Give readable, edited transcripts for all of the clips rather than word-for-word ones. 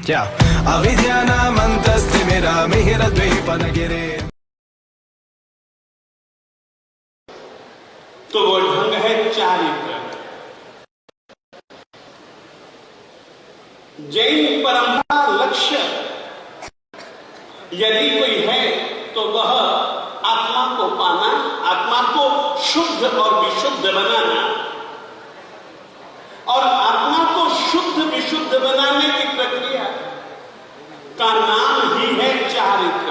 क्या अविद्यानामन्तस्तिमिरामिहिरद्वीपनगिरे। तो वो ढंग है चारित्र। जैन परंपरा लक्ष्य यदि कोई है तो वह आत्मा को पाना, आत्मा को शुद्ध और विशुद्ध बनाना, और आत्मा को शुद्ध विशुद्ध बनाने की प्रक्रिया का नाम ही है चारित्र।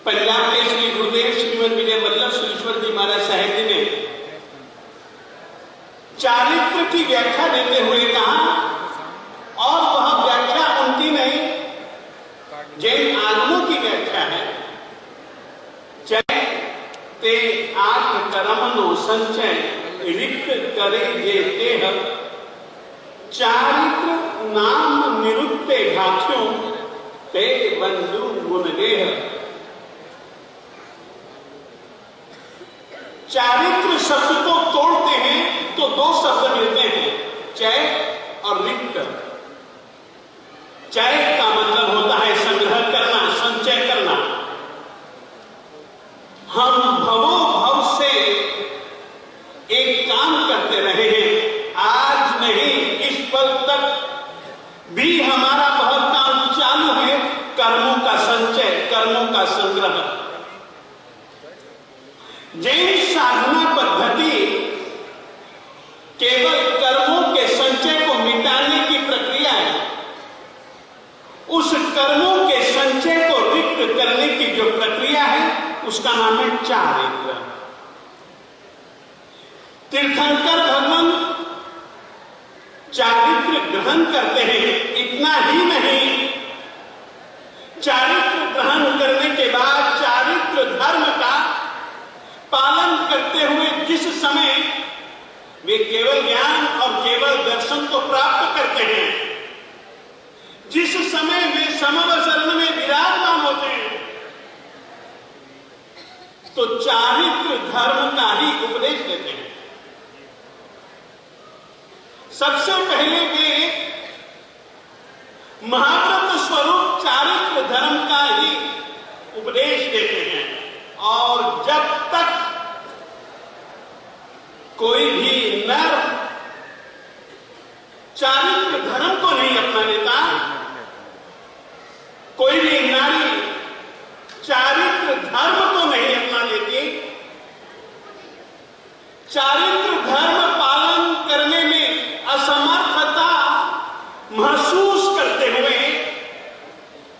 पंजाब के श्री गुरुदेव श्रीमद विजय वल्लभ सुरेश्वर जी महाराज साहेब जी ने चारित्र की व्याख्या देते हुए कहा, और वह व्याख्या उनकी नहीं, जैन आगमों की व्याख्या है। ते आठ कर्म नो संचय रिक्त करे जे तेह, चारित्र नाम निरुत्ते घाख्यों ते बंधु गुण देह। चारित्र शब्द को तोड़ते हैं तो दो शब्द मिलते हैं, चय और रिक्त। चय का मतलब होता है संग्रह करना, संचय करना। हम भवो भव से एक काम करते रहे हैं, आज नहीं इस पल तक भी हमारा बहुत काम चालू है, कर्मों का संचय, कर्मों का संग्रह। जैन साधना पद्धति केवल कर्मों के संचय को मिटाने की प्रक्रिया है। उस कर्मों के संचय को रिक्त करने की जो प्रक्रिया है उसका नाम है चारित्र। तीर्थंकर भगवान चारित्र ग्रहण करते हैं। इतना ही नहीं, चारित्र ग्रहण करने के बाद चारित्र धर्म का पालन करते हुए जिस समय वे केवल ज्ञान और केवल दर्शन को प्राप्त करते हैं, जिस समय वे समव शरण में विराजमान होते हैं, तो चारित्र धर्म का ही उपदेश देते हैं। सबसे पहले वे महाव्रत स्वरूप चारित्र धर्म का ही उपदेश देते हैं। और जब तक कोई भी नर चारित्र धर्म को नहीं अपना लेता, कोई भी नारी चारित्र धर्म को नहीं अपना लेती, चारित्र धर्म पालन करने में असमर्थता महसूस करते हुए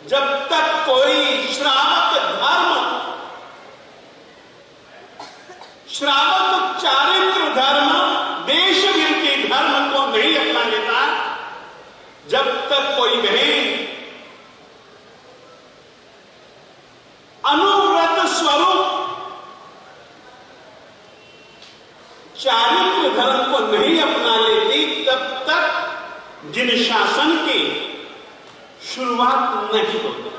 जब तक कोई श्रावक चारित्र धर्म, देश विरोधी धर्म को नहीं अपना लेता, जब तक कोई बहन अनुव्रत स्वरूप चारित्र धर्म को नहीं अपना लेती, तब तक जिन शासन की शुरुआत नहीं होती।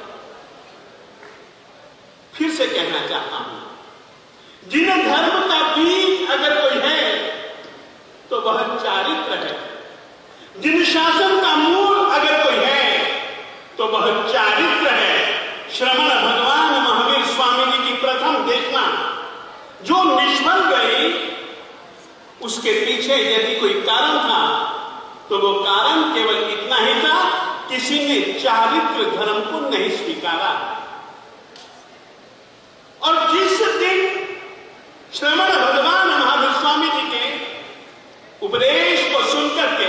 फिर से कहना चाहता हूं, जिन धर्म का बीज अगर कोई है तो वह चारित्र है। जिन शासन का मूल अगर कोई है तो वह चारित्र है। श्रमण भगवान महावीर स्वामी जी की प्रथम देशना जो निष्फल गई, उसके पीछे यदि कोई कारण था तो वो कारण केवल इतना ही था, किसी ने चारित्र धर्म को नहीं स्वीकारा। और जिस दिन श्रमण भगवान महावीर स्वामी जी के उपदेश को सुनकर के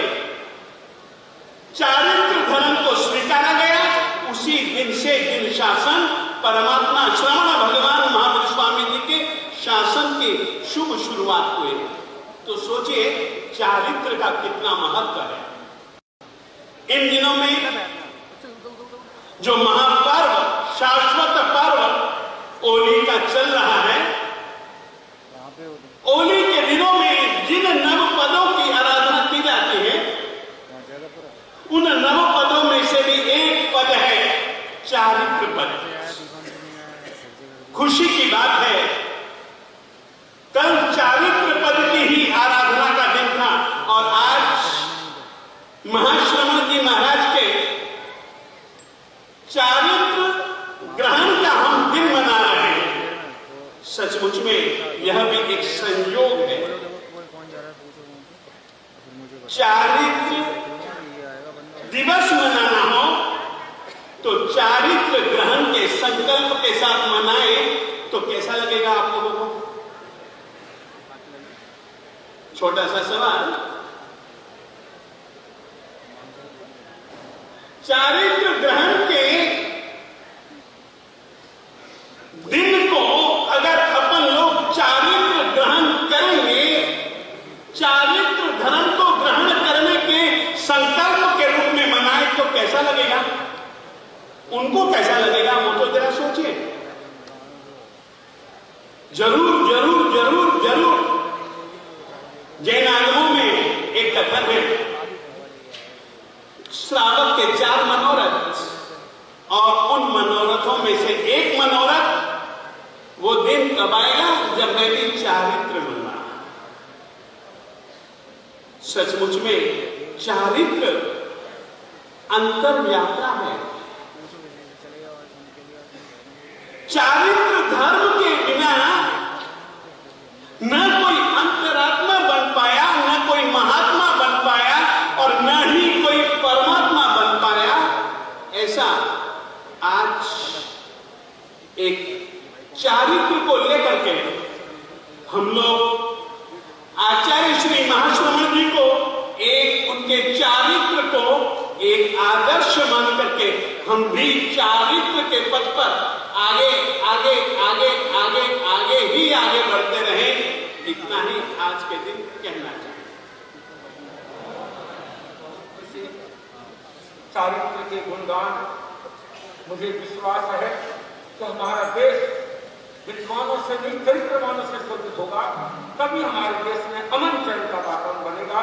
चारित्र धर्म को स्वीकारा गया, उसी दिन से जिन शासन परमात्मा श्रमण भगवान महावीर स्वामी जी के शासन की शुभ शुरुआत हुई। तो सोचिए चारित्र का कितना महत्व है। इन दिनों में जो महापर्व, शाश्वत पर्व होली का चल रहा है, होली के दिनों में जिन नव पदों की आराधना की जाती है, उन नव पदों में से भी एक पद है चारित्र पद। खुशी की बात है, कल चारित्र पद की ही आराधना का दिन था और आज महाश्रमण सचमुच में यह भी एक संयोग है। चारित्र दिवस मनाना हो तो चारित्र ग्रहण के संकल्प के साथ मनाए तो कैसा लगेगा आप लोगों को? छोटा सा सवाल, चारित्र ग्रहण के दिन को अगर अपन लोग चारित्र ग्रहण करेंगे, चारित्र धर्म को ग्रहण करने के संकल्प के रूप में मनाए तो कैसा लगेगा? उनको कैसा लगेगा वो तो जरा सोचिए। जरूर जरूर जरूर जरूर जैन आगमों में एक कथन है, श्रावक के 4 मनोरथ और उन मनोरथों में से एक मनोरथ वो दिन कब आएगा जब मैं भी चारित्र बनना। सचमुच में चारित्र अंतर्यात्रा है। चारित्र धर्म के बिना न कोई अंतरात्मा बन पाया, न कोई महात्मा बन पाया और न ही कोई परमात्मा बन पाया। ऐसा आज एक चारित्र को लेकर के हम लोग आचार्य श्री महाश्रमण जी को एक उनके चारित्र को एक आदर्श मान करके हम भी चारित्र के पथ पर आगे आगे आगे आगे आगे ही आगे बढ़ते रहे। इतना ही आज के दिन कहना चाहिए। चारित्र के गुणगान मुझे विश्वास है कि हमारा देश विद्वानों से नहीं चरित्रवानों से शोधित होगा, तभी हमारे देश में अमन चरण का वातावरण बनेगा।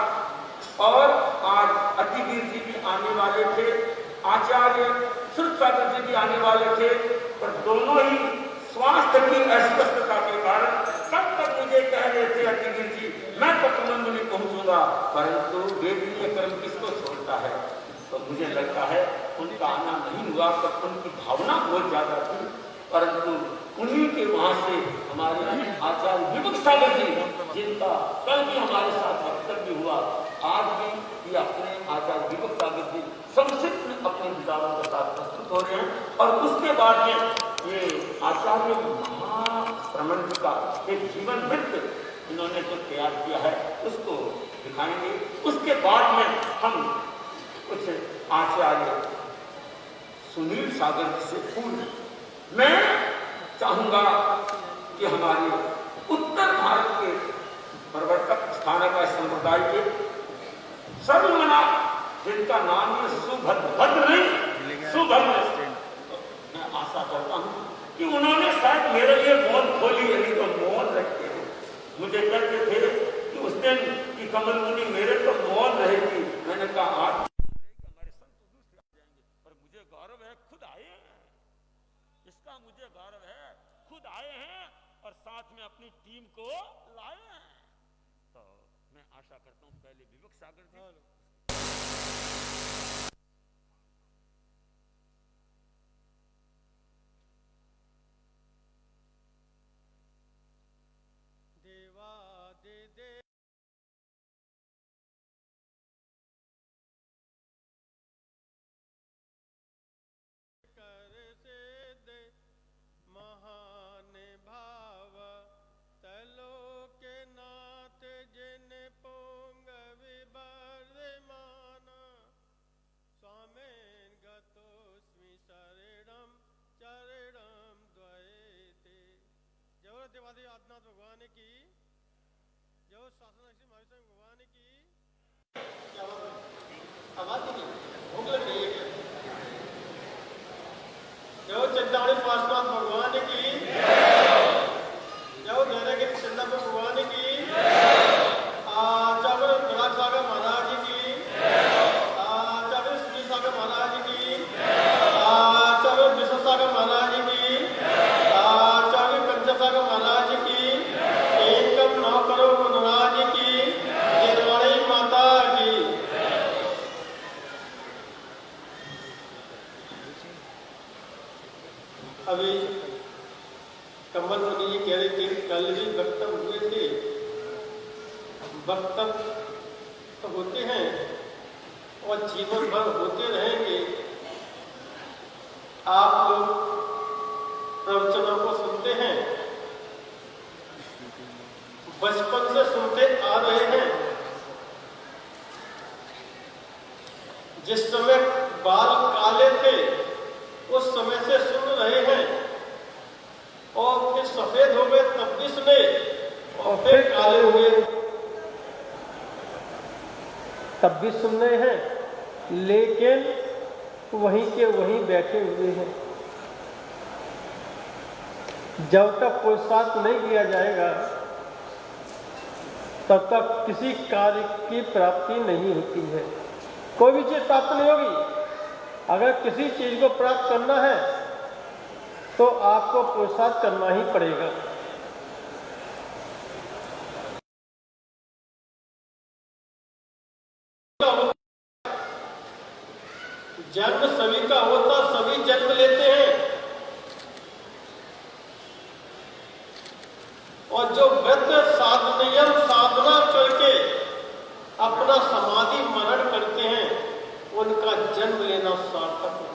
और आज अतिवीर जी भी आने वाले थे, आचार्य श्रुतसागर जी भी आने वाले थे, पर दोनों ही स्वास्थ्य की अस्वस्थता के कारण कब तक मुझे कह रहे थे अतिवीर जी मैं तो कमंद में पहुंचूंगा, परंतु वेदनीय कर्म किसको छोड़ता है। तो मुझे लगता है उनका आना नहीं हुआ, पर उनकी भावना बहुत ज्यादा थी। परंतु उन्हीं के वहां से हमारे आचार्य विमुख सागर जी, जिनका कल भी हमारे साथ वक्तव्य हुआ, आज भी ये अपने आचार्य विमुख सागर जी संक्षिप्त में अपने विचारों के साथ प्रस्तुत हो रहे हैं। और उसके बाद में ये आचार्य महाश्रमण जी का एक जीवन वृत्त इन्होंने जो तैयार किया है उसको दिखाएंगे। उसके बाद में हम कुछ आचार्य सुनील सागर जी से पूर्व मैं चाहूंगा कि हमारे उत्तर भारत के प्रवर्तक स्थानक संप्रदाय के सर्वमना, जिनका नाम है सुभद्र नहीं सुभद्र, मैं आशा करता हूं कि उन्होंने शायद मेरे लिए मौन खोली, यदि तो मौन रखते हैं। मुझे कहते थे कि उस दिन की कमल मुनि मेरे तो मौन रहेगी। मैंने कहा आज हमारे संत दूसरे आ जाएंगे, पर मुझे गौरव है खुद आए हैं, इसका मुझे गौरव है, खुद आए हैं और साथ में अपनी टीम को लाए हैं। तो मैं आशा करता हूं पहले विवेक सागर जी। देवा दे दे कर से दे महान भाव तलो के नाथ जिन पोंग विवर्धमाना स्वामेन गतोस्मि शरणम चरणम द्वैते। जय देवादेव आदिनाथ भगवान की, जय शासन श्री महावीर भगवान की। आवाज भूख लग रही है। जय चिंतामणि पार्श्वनाथ भगवान की, जय धैर्यगिरि चंद्रपुर भगवान की, आचार्य विराट सागर महाराज की, आचार्य श्री सागर महाराज की, आचार्य विश्व सागर महाराज की, आचार्य कंच सागर महाराज की, एकम नौ करोड़ महाराज की, निर्वाणी माता की। अभी कमल मुनि जी कह रहे थे कल भी वक्तव्य हुए थे, वक्तव्य तो होते हैं और जीवन भर होते रहेंगे। आप लोग प्रवचनों को सुनते हैं, बचपन से सुनते आ रहे हैं। जिस समय बाल काले थे उस समय से सुन रहे हैं और फिर सफेद हो गए तब भी सुने और फिर काले हुए तब भी सुन रहे हैं, लेकिन वहीं के वहीं बैठे हुए हैं। जब तक पुरुषार्थ नहीं किया जाएगा तब तक किसी कार्य की प्राप्ति नहीं होती है। कोई भी चीज प्राप्त नहीं होगी। अगर किसी चीज को प्राप्त करना है तो आपको पुरुषार्थ करना ही पड़ेगा। जन्म सभी का होता, सभी जन्म लेते हैं और जो व्रत साधनियम साधना करके अपना समाधि मरण करते हैं उनका जन्म लेना सार्थक होता है।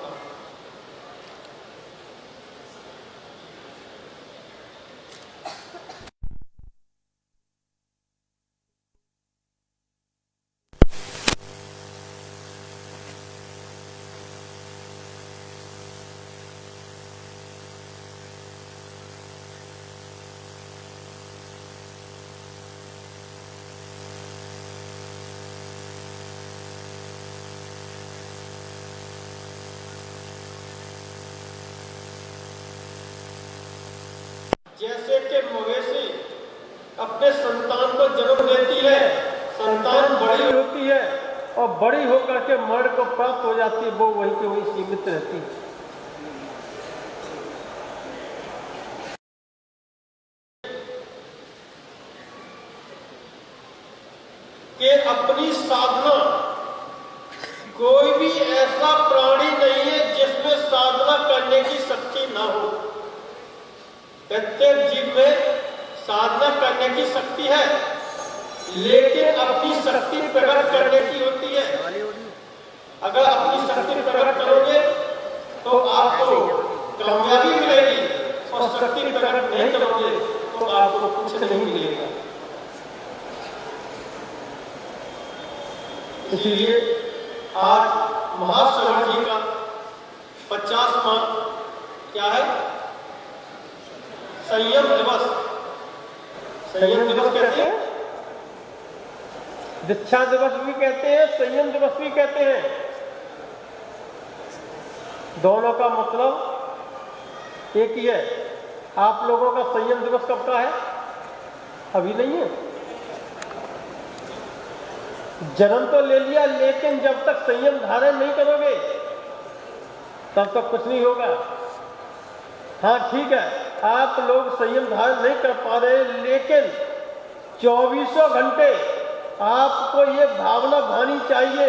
जैसे कि मवेशी अपने संतान को जन्म देती है, संतान बड़ी होती है और बड़ी होकर के मरण को प्राप्त हो जाती है, वो वहीं के वहीं सीमित रहती है। कि अपनी साधना, कोई भी ऐसा प्राणी नहीं है जिसमें साधना करने की शक्ति ना हो। प्रत्येक जीव में साधना करने की शक्ति है, लेकिन अपनी शक्ति प्रकट करने की होती है। अगर अपनी शक्ति प्रकट करोगे तो आपको कामयाबी मिलेगी और शक्ति प्रकट नहीं करोगे तो आपको कुछ नहीं मिलेगा। इसलिए आज महाशरण जी का 50वां क्या है? संयम दिवस। संयम दिवस कहते हैं, दीक्षा दिवस भी कहते हैं, संयम दिवस भी कहते हैं। दोनों का मतलब एक ही है। आप लोगों का संयम दिवस कब का है? अभी नहीं है। जन्म तो ले लिया, लेकिन जब तक संयम धारण नहीं करोगे तब तक कुछ नहीं होगा। हाँ ठीक है, आप लोग संयम धारण नहीं कर पा रहे, लेकिन 24 घंटे आपको ये भावना भानी चाहिए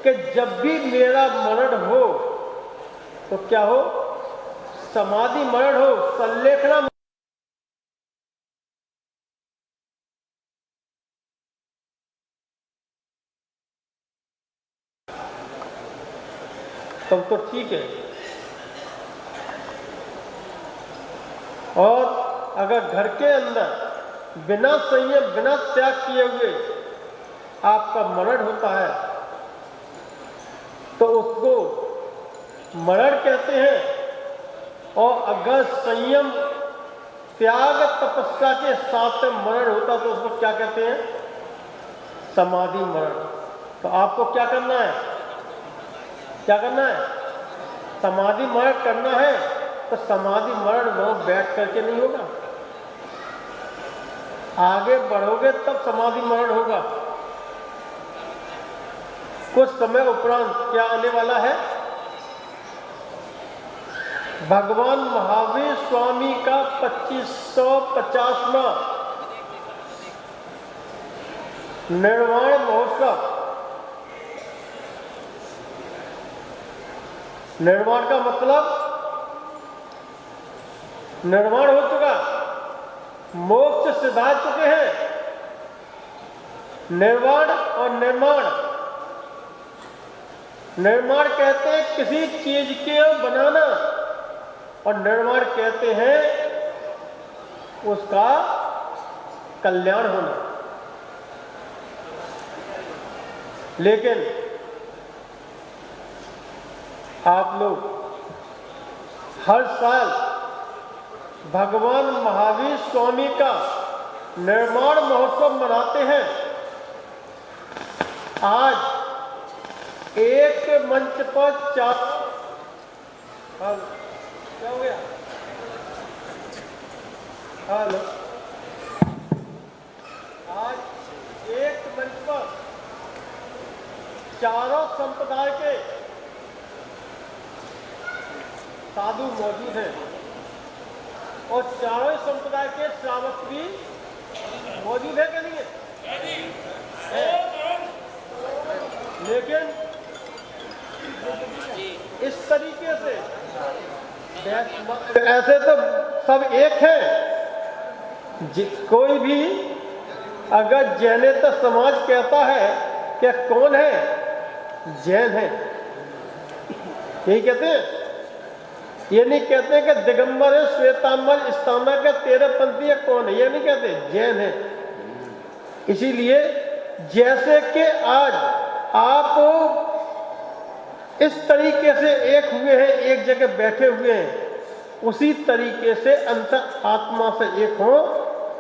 कि जब भी मेरा मरण हो तो क्या हो? समाधि मरण हो, संलेखना। तब तो ठीक है। और अगर घर के अंदर बिना संयम, बिना त्याग किए हुए आपका मरण होता है तो उसको मरण कहते हैं। और अगर संयम, त्याग, तपस्या के साथ मरण होता तो उसको क्या कहते हैं? समाधि मरण। तो आपको क्या करना है? क्या करना है? समाधि मरण करना है। तो समाधि मरण वो बैठ करके नहीं होगा, आगे बढ़ोगे तब समाधि मरण होगा। कुछ समय उपरांत क्या आने वाला है? भगवान महावीर स्वामी का 2550वां निर्वाण महोत्सव। निर्वाण का मतलब निर्माण हो चुका, मोक्ष सिद्धा चुके हैं। निर्वाण और निर्माण, निर्माण कहते हैं किसी चीज के बनाना, और निर्माण कहते हैं उसका कल्याण होना। लेकिन आप लोग हर साल भगवान महावीर स्वामी का निर्माण महोत्सव मनाते हैं। आज एक मंच पर क्या हो गया? हेलो, आज एक मंच पर चारों संप्रदाय के साधु मौजूद हैं और चारों संप्रदाय के श्रावक भी मौजूद है कि नहीं है? लेकिन इस तरीके से ऐसे तो सब एक है। कोई भी अगर जैनेतर समाज कहता है कि कौन है, जैन है, यही कहते हैं। ये नहीं कहते कि दिगंबर है, श्वेतांबर, स्थानक है, तेरहपंथी है, कौन है, ये नहीं कहते, जैन है। इसीलिए जैसे कि आज आप इस तरीके से एक हुए हैं, एक जगह बैठे हुए हैं, उसी तरीके से अंतर आत्मा से एक हो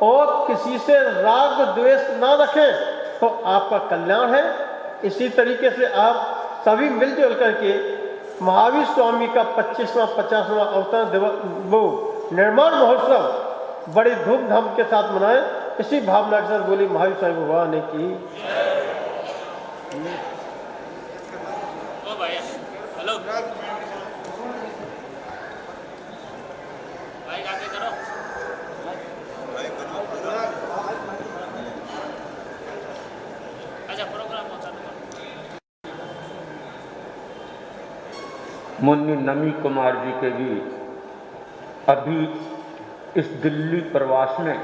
और किसी से राग द्वेष ना रखें तो आपका कल्याण है। इसी तरीके से आप सभी मिलजुल करके महावीर स्वामी का 25वां 50वां अवतार दिवस वो निर्माण महोत्सव बड़ी धूमधाम के साथ मनाएं। इसी भावना के साथ बोली महावीर स्वामी भगवान की। हेलो भाई, आगे करो। अच्छा, प्रोग्राम मुन्नी नमी कुमार जी के भी अभी इस दिल्ली प्रवास में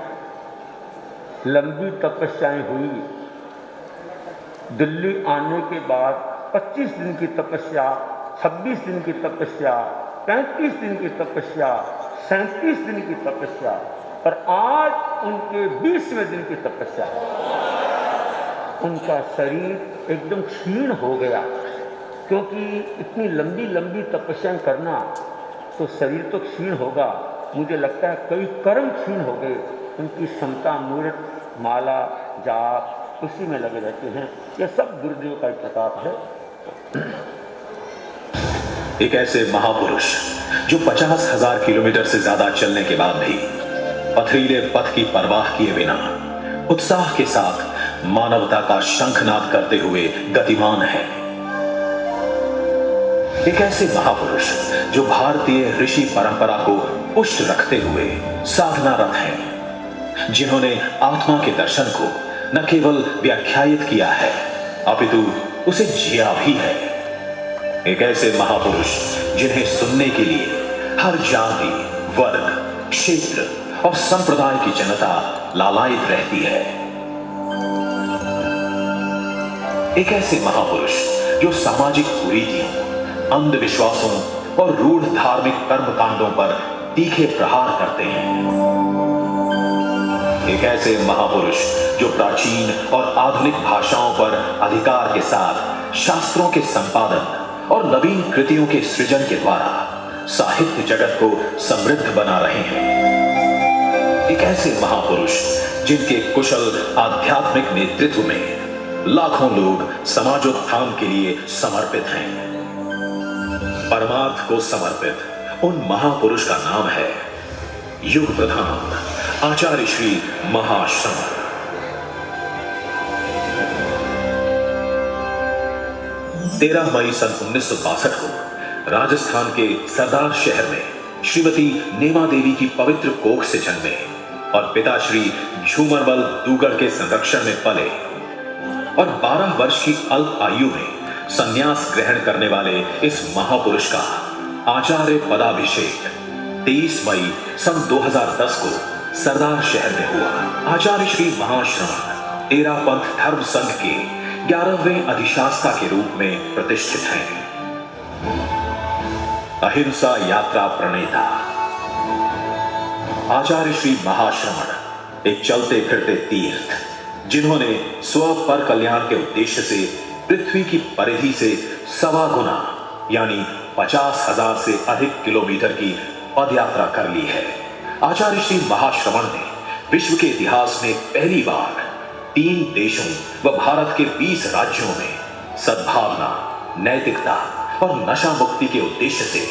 लंबी तपस्याएं हुई। दिल्ली आने के बाद 25 दिन की तपस्या, 26 दिन की तपस्या, 35 दिन की तपस्या, 37 दिन की तपस्या और आज उनके 20वें दिन की तपस्या। उनका शरीर एकदम क्षीण हो गया, क्योंकि इतनी लंबी लंबी तपस्याएं करना तो शरीर तो क्षीण होगा। मुझे लगता है कई कर्म क्षीण हो गए। उनकी क्षमता, मूर्त, माला, जाप उसी में लगे रहते हैं। यह सब गुरुदेव का प्रताप है। एक ऐसे महापुरुष जो 50,000 किलोमीटर से ज्यादा चलने के बाद भी पथरीले पथ की परवाह किए बिना उत्साह के साथ मानवता का शंखनाद करते हुए गतिमान है। एक ऐसे महापुरुष जो भारतीय ऋषि परंपरा को पुष्ट रखते हुए साधनारत हैं, जिन्होंने आत्मा के दर्शन को न केवल व्याख्यायित किया है अपितु उसे जिया भी है। एक ऐसे महापुरुष जिन्हें सुनने के लिए हर जाति, वर्ग, क्षेत्र और संप्रदाय की जनता लालायित रहती है। एक ऐसे महापुरुष जो सामाजिक कुरीतियों, अंधविश्वासों और रूढ़ धार्मिक कर्मकांडों पर तीखे प्रहार करते हैं। एक ऐसे महापुरुष जो प्राचीन और आधुनिक भाषाओं पर अधिकार के साथ शास्त्रों के संपादन और नवीन कृतियों के सृजन के द्वारा साहित्य जगत को समृद्ध बना रहे हैं। एक ऐसे महापुरुष जिनके कुशल आध्यात्मिक नेतृत्व में लाखों लोग समाजोत्थान के लिए समर्पित हैं। परमार्थ को समर्पित उन महापुरुष का नाम है युग प्रधान आचार्य श्री महाश्रमण। 13 मई सन 1962 को राजस्थान के सरदार शहर में श्रीमती नेमा देवी की पवित्र कोख से जन्मे और पिता श्री झूमरमल दूगढ़ के संरक्षण में पले और 12 वर्ष की अल्प आयु में संन्यास ग्रहण करने वाले इस महापुरुष का आचार्य पदाभिषेक 23 मई सन 2010 को सरदार शहर में हुआ। आचार्य श्री महाश्रमण तेरा पंथ धर्म संघ के 11वें अधिशास्ता के रूप में प्रतिष्ठित हैं। अहिंसा यात्रा प्रणेता आचार्य श्री महाश्रमण एक चलते फिरते तीर्थ, जिन्होंने स्व पर कल्याण के उद्देश्य से पृथ्वी की परिधि से 1.25 गुना यानी 50,000 से अधिक किलोमीटर की पदयात्रा कर ली है। आचार्य श्री महाश्रमण ने विश्व के इतिहास में पहली बार 3 देशों व भारत के 20 राज्यों में सद्भावना, नैतिकता और नशा मुक्ति के उद्देश्य से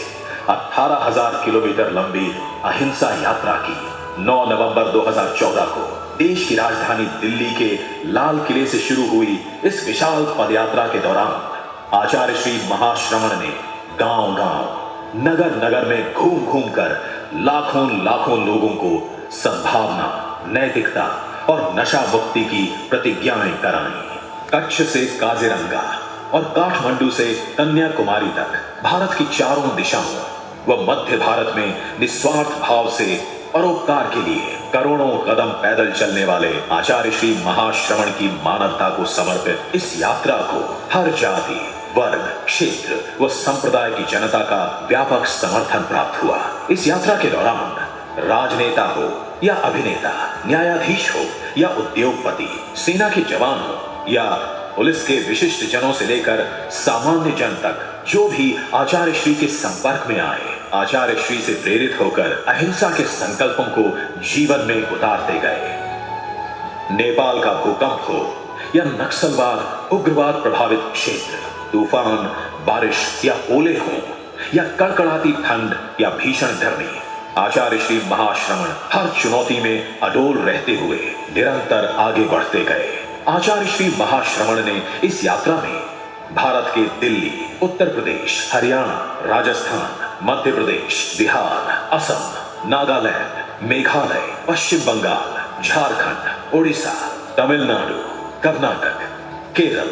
18,000 किलोमीटर लंबी अहिंसा यात्रा की। 9 नवंबर 2014 को देश की राजधानी दिल्ली के लाल किले से शुरू हुई इस विशाल पदयात्रा के दौरान आचार्य श्री महाश्रमण ने गांव-गांव, नगर-नगर में घूम-घूम कर लाखों लोगों को सद्भावना, नैतिकता और नशा मुक्ति की प्रतिज्ञाएं कराई। कच्छ से काजीरंगा और काठमांडू से कन्याकुमारी तक भारत की चारों दिशाओं व मध्य भारत में निस्वार्थ भाव से परोपकार के लिए करोड़ों कदम पैदल चलने वाले आचार्य श्री महाश्रमण की मानवता को समर्पित इस यात्रा को हर जाति, वर्ग, क्षेत्र व संप्रदाय की जनता का व्यापक समर्थन प्राप्त हुआ। इस यात्रा के दौरान राजनेता हो या अभिनेता, न्यायाधीश हो या उद्योगपति, सेना के जवान हो या पुलिस के विशिष्ट जनों से लेकर सामान्य जन तक जो भी आचार्य श्री के संपर्क में आए, आचार्य श्री से प्रेरित होकर अहिंसा के संकल्पों को जीवन में उतारते गए। नेपाल का भूकंप हो या नक्सलवाद, उग्रवाद प्रभावित क्षेत्र, तूफान, बारिश या ओले हो या कड़कड़ाती ठंड या भीषण गर्मी, आचार्य श्री महाश्रमण हर चुनौती में अडोल रहते हुए निरंतर आगे बढ़ते गए। आचार्य श्री महाश्रमण ने इस यात्रा में भारत के दिल्ली, उत्तर प्रदेश, हरियाणा, राजस्थान, मध्य प्रदेश, बिहार, असम, नागालैंड, मेघालय, पश्चिम बंगाल, झारखंड, उड़ीसा, तमिलनाडु, कर्नाटक, केरल,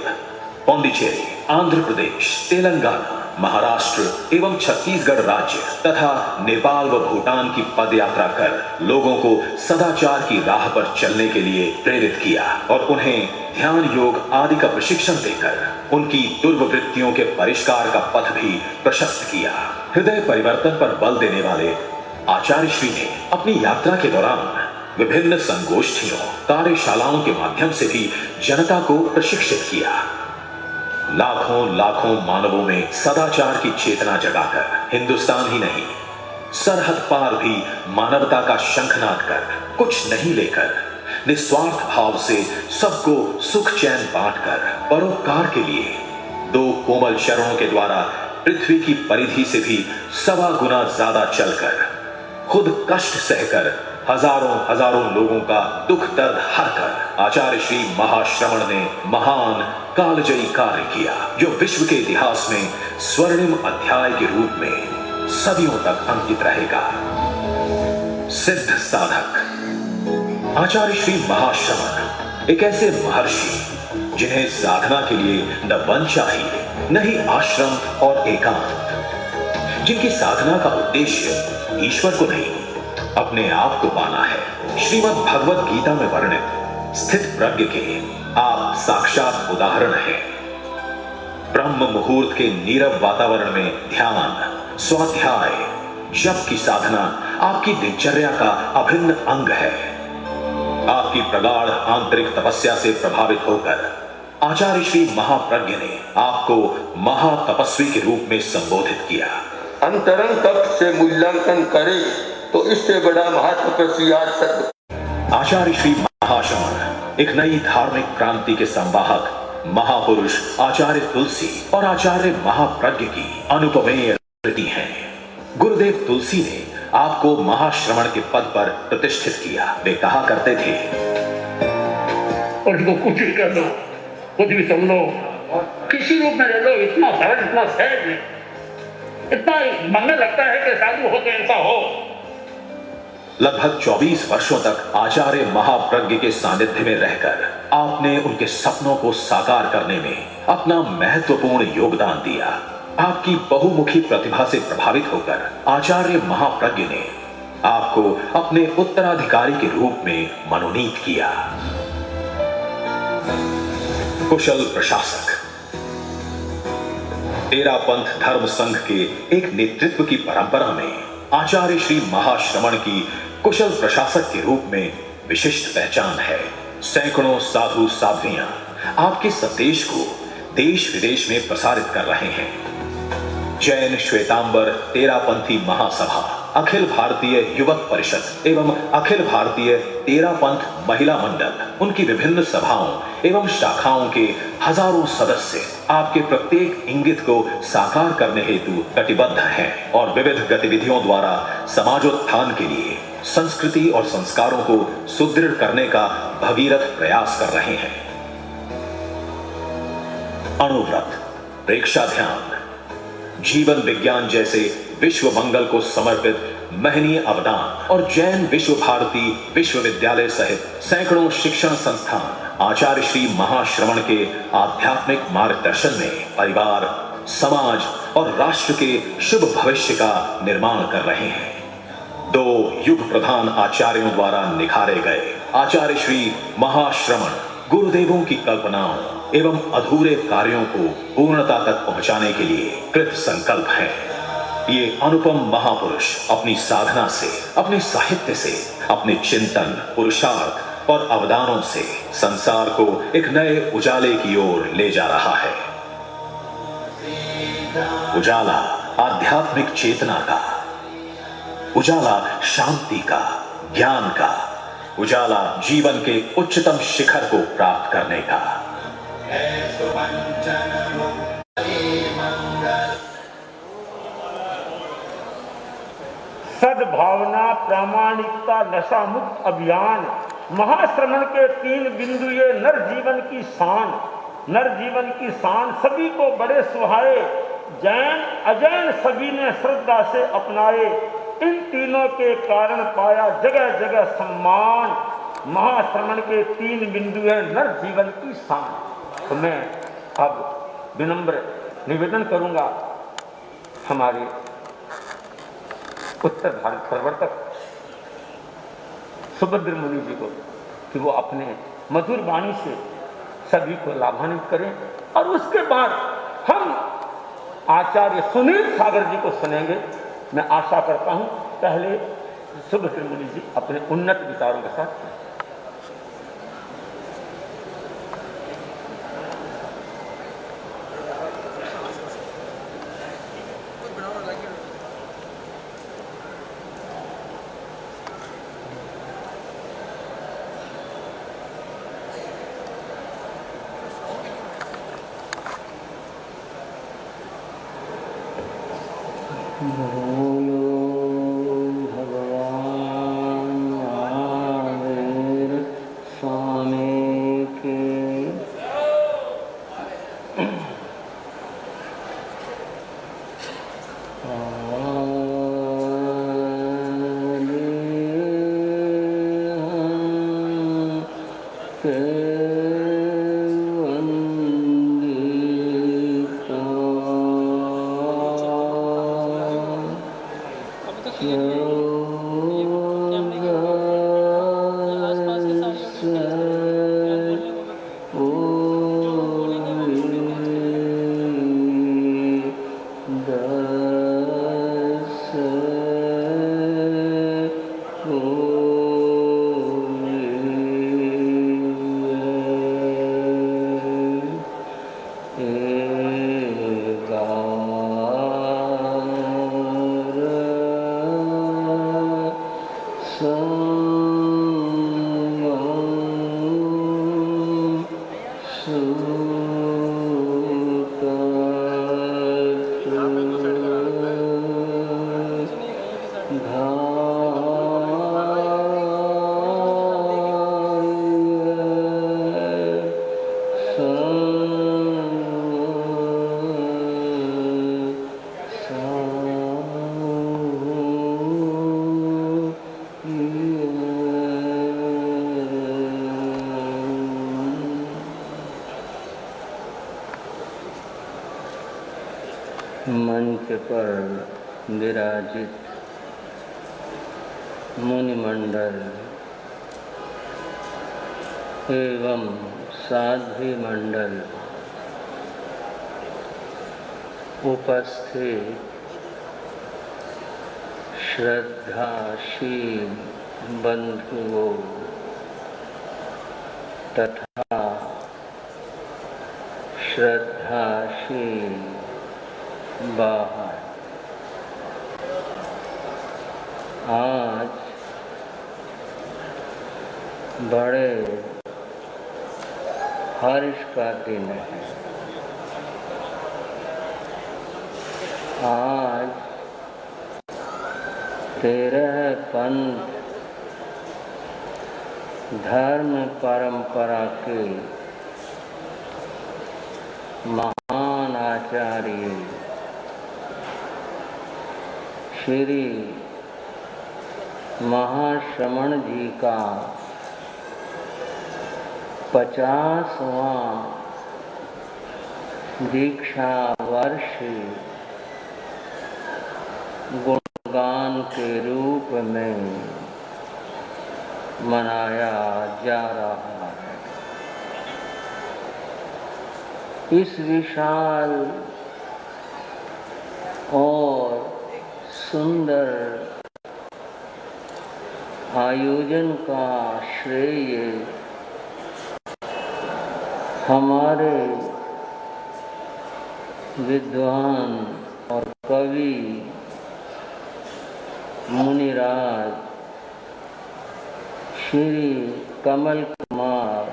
पौंडीचेरी, आंध्र प्रदेश, तेलंगाना, महाराष्ट्र एवं छत्तीसगढ़ राज्य तथा नेपाल व भूटान की पदयात्रा कर लोगों को सदाचार की राह पर चलने के लिए प्रेरित किया और उन्हें ध्यान योग आदि का प्रशिक्षण देकर उनकी दुर्वृत्तियों के परिष्कार का पथ भी प्रशस्त किया। हृदय परिवर्तन पर बल देने वाले आचार्य श्री ने अपनी यात्रा के दौरान विभिन्न संगोष्ठियों, कार्यशालाओं के माध्यम से भी जनता को प्रशिक्षित किया। लाखों मानवों में सदाचार की चेतना जगाकर हिंदुस्तान ही नहीं, सरहद पार भी मानवता का शंखनाद कर कुछ नहीं लेकर निस्वार्थ भाव से सबको सुख चैन बांटकर परोपकार के लिए 2 कोमल चरणों के द्वारा पृथ्वी की परिधि से भी 1.25 गुना ज्यादा चलकर खुद कष्ट सहकर हजारों लोगों का दुख दर्द हरकर आचार्य श्री महाश्रमण ने महान कालजयी कार्य किया, जो विश्व के इतिहास में स्वर्णिम अध्याय के रूप में सदियों तक अंकित रहेगा। सिद्ध साधक आचार्य श्री महाश्रमण एक ऐसे महर्षि जिन्हें साधना के लिए न वन चाहिए, न ही आश्रम और एकांत, जिनकी साधना का उद्देश्य ईश्वर को नहीं अपने आप को पाना है। श्रीमद् भगवत गीता में वर्णित स्थित प्रज्ञ के आप साक्षात उदाहरण हैं। ब्रह्म मुहूर्त के नीरव वातावरण में ध्यान, स्वाध्याय, जप की साधना आपकी दिनचर्या का अभिन्न अंग है। आपकी प्रगाढ़ आंतरिक तपस्या से प्रभावित होकर आचार्य श्री महाप्रज्ञ ने आपको महातपस्वी के रूप में संबोधित किया। अंतरंग तप से मूल्यांकन करे तो इससे बड़ा महातपस्वी आचार्य श्री महाश्रमण एक नई धार्मिक क्रांति के संवाहक महापुरुष आचार्य तुलसी और आचार्य महाप्रज्ञ की अनुपमेय कृति हैं। गुरुदेव तुलसी ने आपको महाश्रमण के पद पर प्रतिष्ठित किया। वे कहा करते थे, उसको कुछ भी कर लो, कुछ भी सुन लो, किसी रूप में ले लो, इतना सरल, इतना सहज, इतना मानने लगता है कि साधु हो तो ऐसा हो। लगभग 24 वर्षों तक आचार्य महाप्रज्ञ के सानिध्य में रहकर आपने उनके सपनों को साकार करने में अपना महत्वपूर्ण योगदान दिया। आपकी बहुमुखी प्रतिभा से प्रभावित होकर आचार्य महाप्रज्ञ ने आपको अपने उत्तराधिकारी के रूप में मनोनीत किया। कुशल प्रशासक। तेरापंथ धर्म संघ के एक नेतृत्व की परंपरा में आचार्य श्री महाश्रमण की कुशल प्रशासक के रूप में विशिष्ट पहचान है। सैकड़ों साधु साध्वियां आपके संदेश को देश विदेश में प्रसारित कर रहे हैं। जैन श्वेतांबर तेरापंथी महासभा, अखिल भारतीय युवक परिषद एवं अखिल भारतीय तेरापंथ महिला मंडल, उनकी विभिन्न सभाओं एवं शाखाओं के हजारों सदस्य आपके प्रत्येक इंगित को साकार करने हेतु कटिबद्ध हैं और विविध गतिविधियों द्वारा समाजोत्थान के लिए संस्कृति और संस्कारों को सुदृढ़ करने का भगीरथ प्रयास कर रहे हैं। अणुव्रत, प्रेक्षा ध्यान, जीवन विज्ञान जैसे विश्व मंगल को समर्पित महनीय अवदान और जैन विश्व भारती विश्वविद्यालय सहित सैकड़ों शिक्षण संस्थान आचार्य श्री महाश्रमण के आध्यात्मिक मार्गदर्शन में परिवार, समाज और राष्ट्र के शुभ भविष्य का निर्माण कर रहे हैं। दो युग प्रधान आचार्यों द्वारा निखारे गए आचार्य श्री महाश्रमण गुरुदेवों की कल्पनाओं एवं अधूरे कार्यों को पूर्णता तक पहुंचाने के लिए कृत संकल्प है। ये अनुपम महापुरुष अपनी साधना से, अपने साहित्य से, अपने चिंतन, पुरुषार्थ और अवदानों से संसार को एक नए उजाले की ओर ले जा रहा है। उजाला आध्यात्मिक चेतना का, उजाला शांति का, ज्ञान का, उजाला जीवन के उच्चतम शिखर को प्राप्त करने का। सद्भावना, प्रामाणिकता, नशा मुक्त अभियान, महाश्रमण के 3 बिंदु, ये नर जीवन की शान, नर जीवन की शान सभी को बड़े सुहाए। जैन अजैन सभी ने श्रद्धा से अपनाए। इन तीनों के कारण पाया जगह जगह सम्मान। महाश्रमण के 3 बिंदु है नर जीवन की शान। तो मैं अब विनम्र निवेदन करूंगा हमारे उत्तर भारत प्रवर्तक सुभद्र मुनि जी को कि वो अपने मधुर वाणी से सभी को लाभान्वित करें और उसके बाद हम आचार्य सुनील सागर जी को सुनेंगे। मैं आशा करता हूं पहले सुभद्र मुनि जी अपने उन्नत विचारों के साथ। मंच पर विराजित मुनिमंडल एवं साध्वी मंडल, उपस्थित श्रद्धाशील बंधुओं तथा श्रद्धाशील बाहर, आज बड़े हर्ष का दिन है। आज 13 पंथ धर्म परंपरा के महान आचार्य श्री महाश्रमण जी का 50वां दीक्षा वर्ष गुणगान के रूप में मनाया जा रहा है। इस विशाल और सुंदर आयोजन का श्रेय हमारे विद्वान और कवि मुनिराज श्री कमल कुमार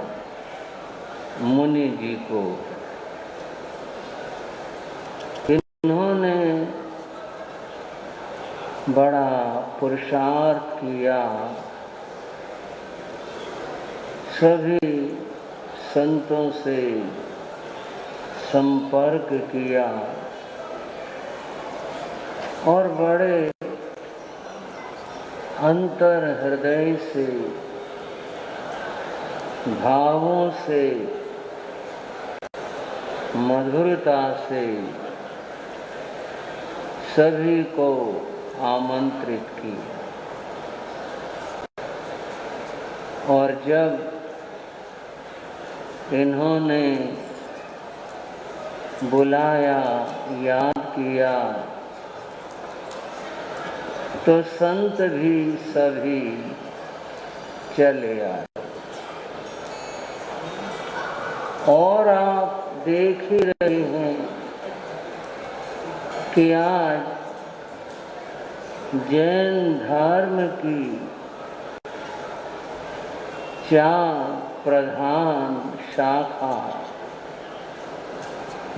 मुनि जी को। इन्होंने बड़ा पुरुषार्थ किया, सभी संतों से संपर्क किया और बड़े अंतर हृदय से, भावों से, मधुरता से सभी को आमंत्रित किया। और जब इन्होंने बुलाया, याद किया, तो संत भी सभी चले आए। और आप देख ही रहे हैं कि आज जैन धर्म की 4 प्रधान शाखा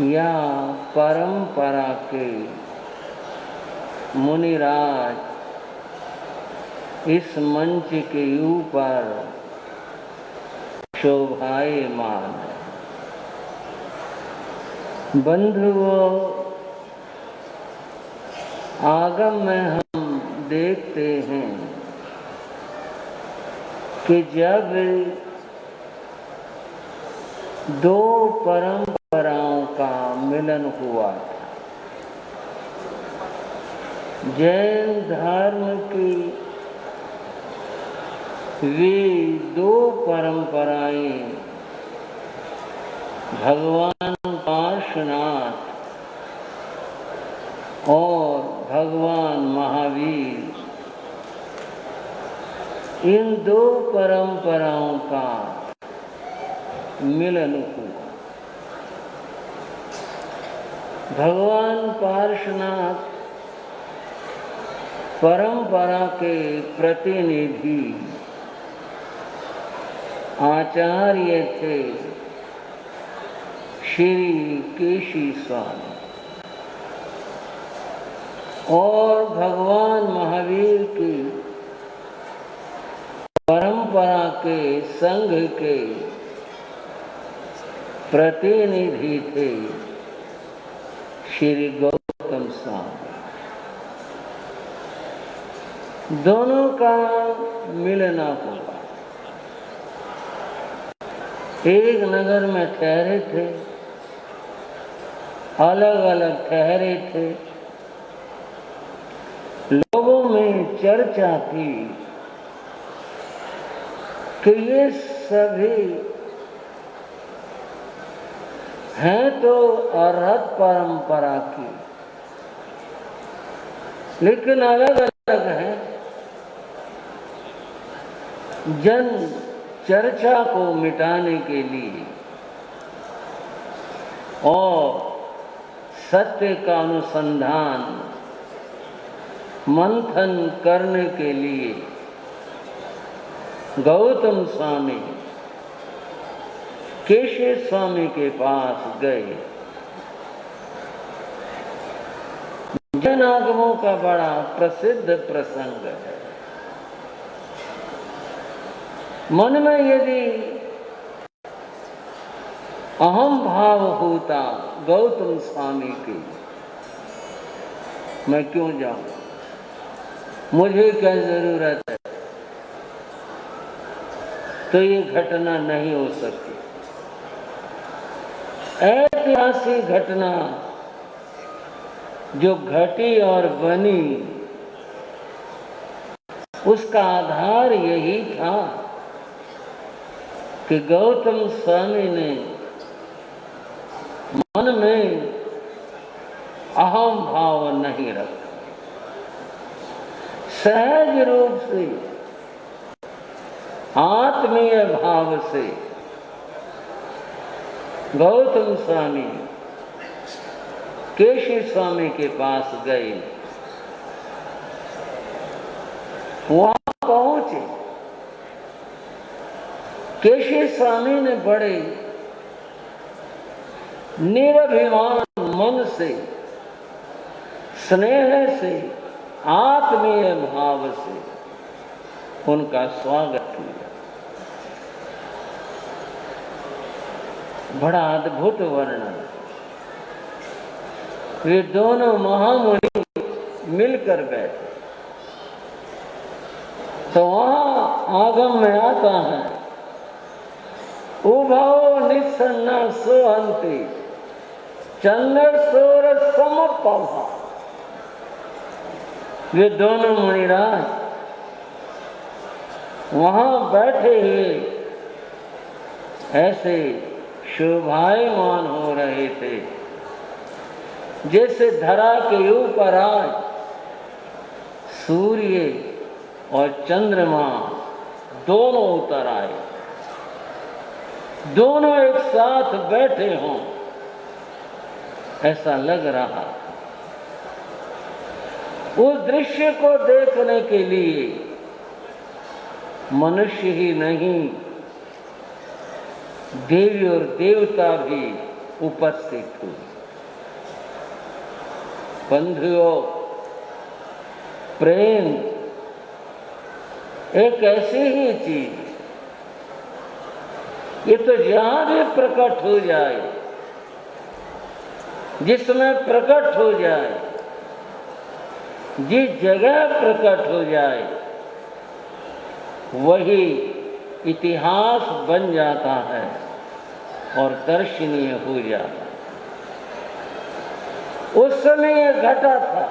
या परंपरा के मुनिराज इस मंच के ऊपर शोभायमान है। बंधुओं, आगम में हम देखते हैं कि जब 2 परंपराओं का मिलन हुआ था, जैन धर्म की वे 2 परंपराएं भगवान पार्श्वनाथ और भगवान महावीर, इन 2 परंपराओं का मिलन हुआ। भगवान पार्श्वनाथ परंपरा के प्रतिनिधि आचार्य थे श्री केशी स्वामी, और भगवान महावीर की परंपरा के संघ के प्रतिनिधि थे श्री गौतम स्वामी। दोनों का मिलना हुआ। एक नगर में ठहरे थे अलग अलग ठहरे थे। लोगों में चर्चा थी कि ये सभी हैं तो अरहत परंपरा की, लेकिन अलग अलग हैं। जन चर्चा को मिटाने के लिए और सत्य का अनुसंधान मंथन करने के लिए गौतम स्वामी केशव स्वामी के पास गए। जैन आगमों का बड़ा प्रसिद्ध प्रसंग है। मन में यदि अहम भाव होता गौतम स्वामी की, मैं क्यों जाऊं, मुझे क्या जरूरत है, तो ये घटना नहीं हो सकती। ऐतिहासिक घटना जो घटी और बनी, उसका आधार यही था कि गौतम स्वामी ने मन में अहम भाव नहीं रखा। सहज रूप से आत्मीय भाव से गौतम स्वामी केशव स्वामी के पास गए। वहां पहुंचे, केशव स्वामी ने बड़े निरभिमान मन से, स्नेह से, आत्मीय भाव से उनका स्वागत किया। बड़ा अद्भुत वर्णन। वे दोनों महामुनि मिलकर बैठे तो वहां आगम में आता है, उभौ निस्सन्ना सोहंति चंद्र सोर समप्रभा। वे दोनों मुनिराज वहां बैठे हुए ऐसे शोभायमान हो रहे थे जैसे धरा के ऊपर आज सूर्य और चंद्रमा दोनों उतर आए, दोनों एक साथ बैठे हों, ऐसा लग रहा। उस दृश्य को देखने के लिए मनुष्य ही नहीं, देवी और देवता भी उपस्थित हुए। बंधुओं, प्रेम एक ऐसी ही चीज, ये तो जहां भी प्रकट हो जाए, जिसमें प्रकट हो जाए, जिस जगह प्रकट हो जाए, वही इतिहास बन जाता है और दर्शनीय हो जाता है। उस समय यह घटा था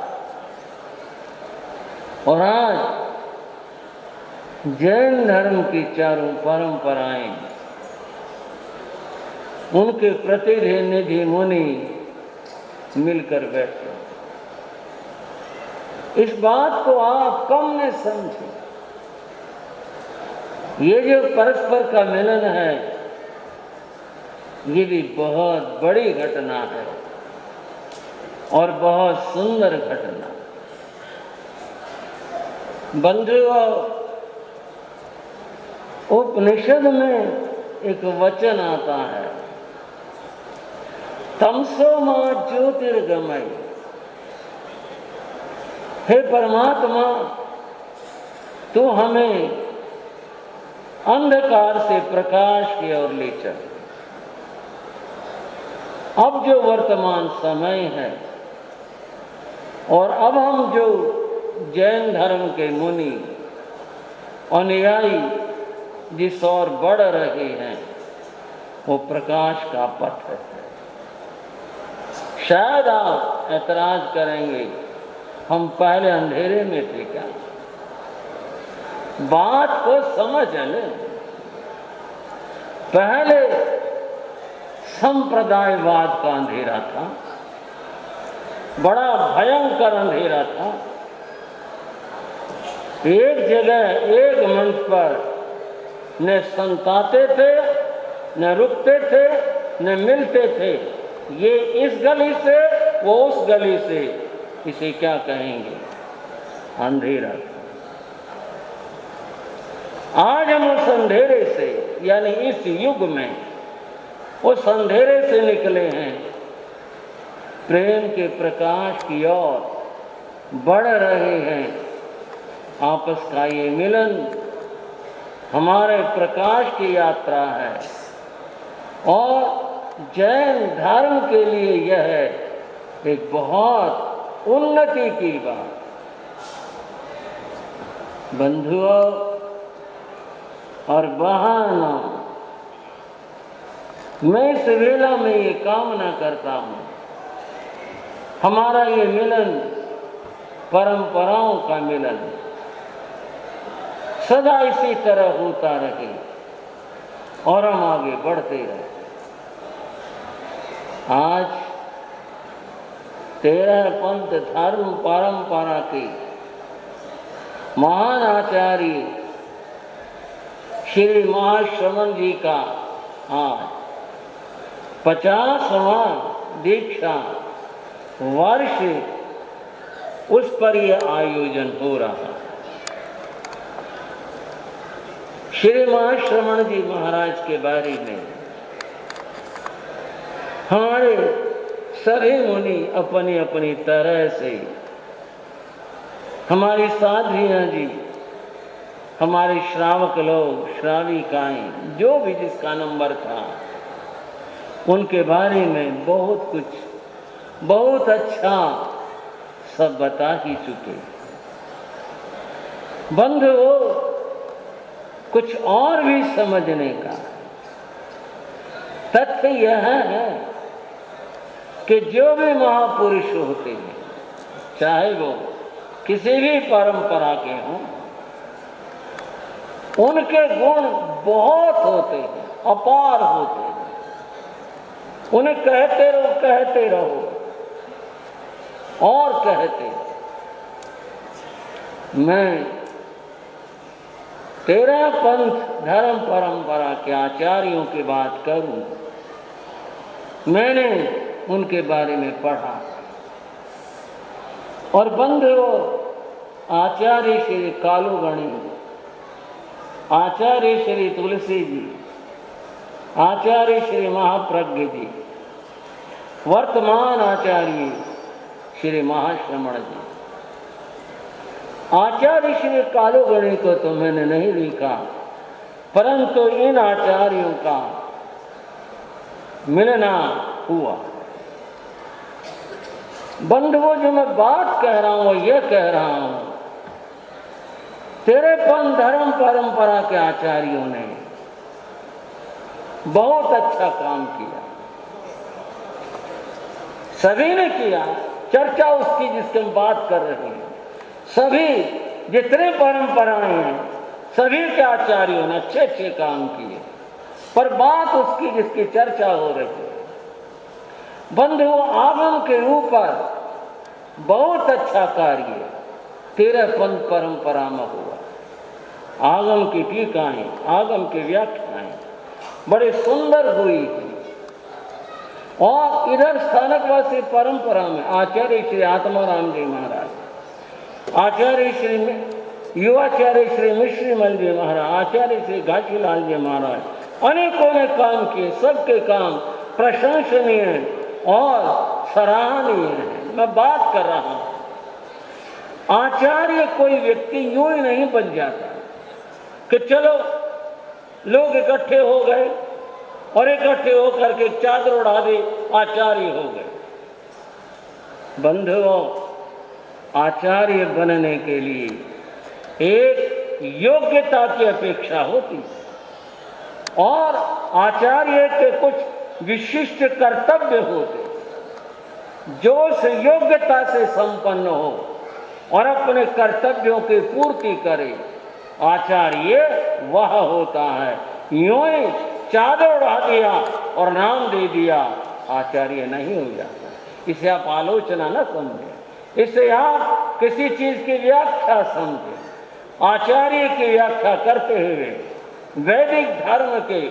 और आज जैन धर्म की चारों परंपराएं, उनके प्रतिनिधि मुनि मिलकर बैठे। इस बात को आप कम न समझें। ये जो परस्पर का मिलन है, ये भी बहुत बड़ी घटना है और बहुत सुंदर घटना। बंधुओं, उपनिषद में एक वचन आता है, तमसो मां ज्योतिर्गमय। हे परमात्मा, तू हमें अंधकार से प्रकाश की ओर ले चल। अब जो वर्तमान समय है और अब हम जो जैन धर्म के मुनि अनुयायी जिस ओर बढ़ रहे हैं, वो प्रकाश का पथ है, शायद आप ऐतराज करेंगे, हम पहले अंधेरे में थे क्या? बात को समझ लें। पहले संप्रदायवाद का अंधेरा था, बड़ा भयंकर अंधेरा था। एक जगह एक मंच पर न संताते थे, न रुकते थे, न मिलते थे। ये इस गली से, वो उस गली से, इसे क्या कहेंगे? अंधेरा। आज हम उस अंधेरे से, यानी इस युग में उस अंधेरे से निकले हैं, प्रेम के प्रकाश की ओर बढ़ रहे हैं। आपस का ये मिलन हमारे प्रकाश की यात्रा है और जैन धर्म के लिए यह एक बहुत उन्नति की बात। बंधुओं और बहनों, मैं इस वेला में ये कामना करता हूँ, हमारा ये मिलन परंपराओं का मिलन सदा इसी तरह होता रहे और हम आगे बढ़ते रहे। आज 13 पंथ धर्म परंपरा के महान आचार्य श्री महाश्रमण जी का आज 50वां दीक्षा वर्ष, उस पर यह आयोजन हो रहा। श्री महाश्रमण जी महाराज के बारे में हमारे सभी मुनि अपनी अपनी तरह से, हमारी साध्वियाँ जी, हमारे श्रावक लोग, श्राविकाएं, जो भी जिसका नंबर था, उनके बारे में बहुत कुछ, बहुत अच्छा सब बता ही चुके। बंधुओं, कुछ और भी समझने का तथ्य यह है कि जो भी महापुरुष होते हैं, चाहे वो किसी भी परंपरा के हों, उनके गुण बहुत होते हैं, अपार होते हैं। उन्हें कहते रहो और कहते। मैं 13 पंथ धर्म परंपरा के आचार्यों की बात करूं, मैंने उनके बारे में पढ़ा और बंधुओं, आचार्य श्री कालूगणी, आचार्य श्री तुलसी जी, आचार्य श्री महाप्रज्ञ जी, वर्तमान आचार्य श्री महाश्रमण जी। आचार्य श्री कालूगणी को तो मैंने नहीं लिखा, परंतु इन आचार्यों का मिलना हुआ। बंधुओं, जो मैं बात कह रहा हूं, ये कह रहा हूं, 13 धर्म परंपरा के आचार्यों ने बहुत अच्छा काम किया। सभी ने किया, चर्चा उसकी जिसकी हम बात कर रहे हैं, सभी जितने परंपराएं हैं, सभी के आचार्यों ने अच्छे अच्छे काम किए, पर बात उसकी जिसकी चर्चा हो रही है। बंधुओं, आगम के ऊपर बहुत अच्छा कार्य 13 पंथ परंपरा में हुआ। आगम की टीकाएं, आगम की व्याख्याएं बड़े सुंदर हुई थी। और इधर स्थानकवासी परंपरा में आचार्य श्री आत्माराम जी महाराज, आचार्य श्री युवाचार्य श्री मिश्रीमल जी महाराज, आचार्य श्री घासीलाल जी महाराज, अनेकों ने काम किए। सबके काम प्रशंसनीय और सराहनीय है। मैं बात कर रहा हूं, आचार्य कोई व्यक्ति यूं ही नहीं बन जाता कि चलो लोग इकट्ठे हो गए और इकट्ठे होकर के चादर उड़ा दे, आचार्य हो गए। बंधुओं, आचार्य बनने के लिए एक योग्यता की अपेक्षा होती और आचार्य के कुछ विशिष्ट कर्तव्य होते। जो उस योग्यता से संपन्न हो और अपने कर्तव्यों की पूर्ति करे, आचार्य वह होता है। यूं ही चादर उड़ा दिया और नाम दे दिया, आचार्य नहीं हो जाता। इसे आप आलोचना न समझें, इसे आप किसी चीज की व्याख्या समझें। आचार्य की व्याख्या करते हुए वैदिक धर्म के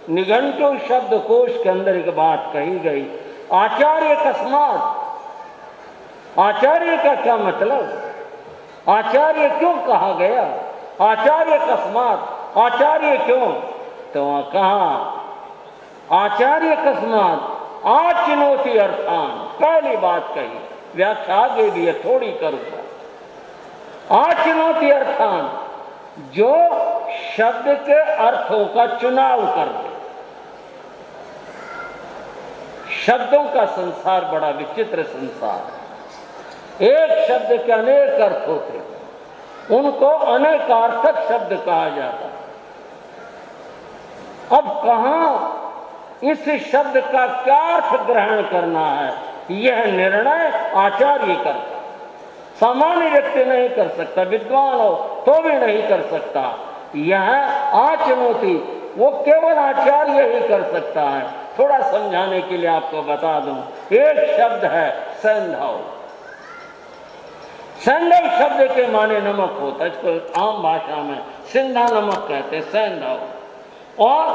निघंटु शब्दकोश के अंदर एक बात कही गई, आचार्य कस्मात। आचार्य का क्या मतलब? आचार्य क्यों कहा गया? आचार्य कस्मात, आचार्य क्यों? तो वहां कहा आचार्य कस्मात आचिनोति अर्थान। पहली बात कही, व्याख्या आगे भी थोड़ी करूंगा। आचिनोति अर्थान, जो शब्द के अर्थों का चुनाव कर दे। शब्दों का संसार बड़ा विचित्र संसार है। एक शब्द के अनेक अर्थ होते, उनको अनेकार्थक शब्द कहा जाता है। अब कहां इस शब्द का क्या अर्थ ग्रहण करना है, यह निर्णय आचार्य करता। सामान्य व्यक्ति नहीं कर सकता, विद्वान हो तो भी नहीं कर सकता। यह आचनोति वो केवल आचार्य ही कर सकता है। थोड़ा समझाने के लिए आपको बता दूं, एक शब्द है सैंधव। सैंधव शब्द के माने नमक होता है, इसको आम भाषा में सिंधा नमक कहते, सैंधव। और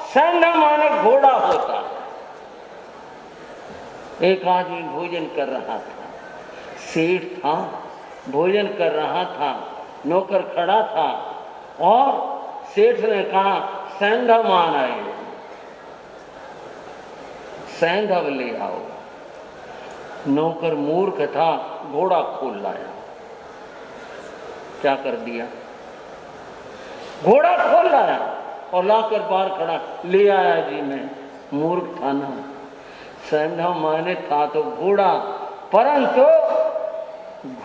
सैंधव माने घोड़ा होता है। एक आदमी भोजन कर रहा था, सेठ था, भोजन कर रहा था, नौकर खड़ा था और सेठ ने कहा सैंधव मान आए, सैंधव ले आओ। नौकर मूर्ख था, घोड़ा खोल लाया। क्या कर दिया? घोड़ा खोल लाया और लाकर बाहर खड़ा, ले आया जी मैं। मूर्ख था ना, सैंधव माने था तो घोड़ा, परंतु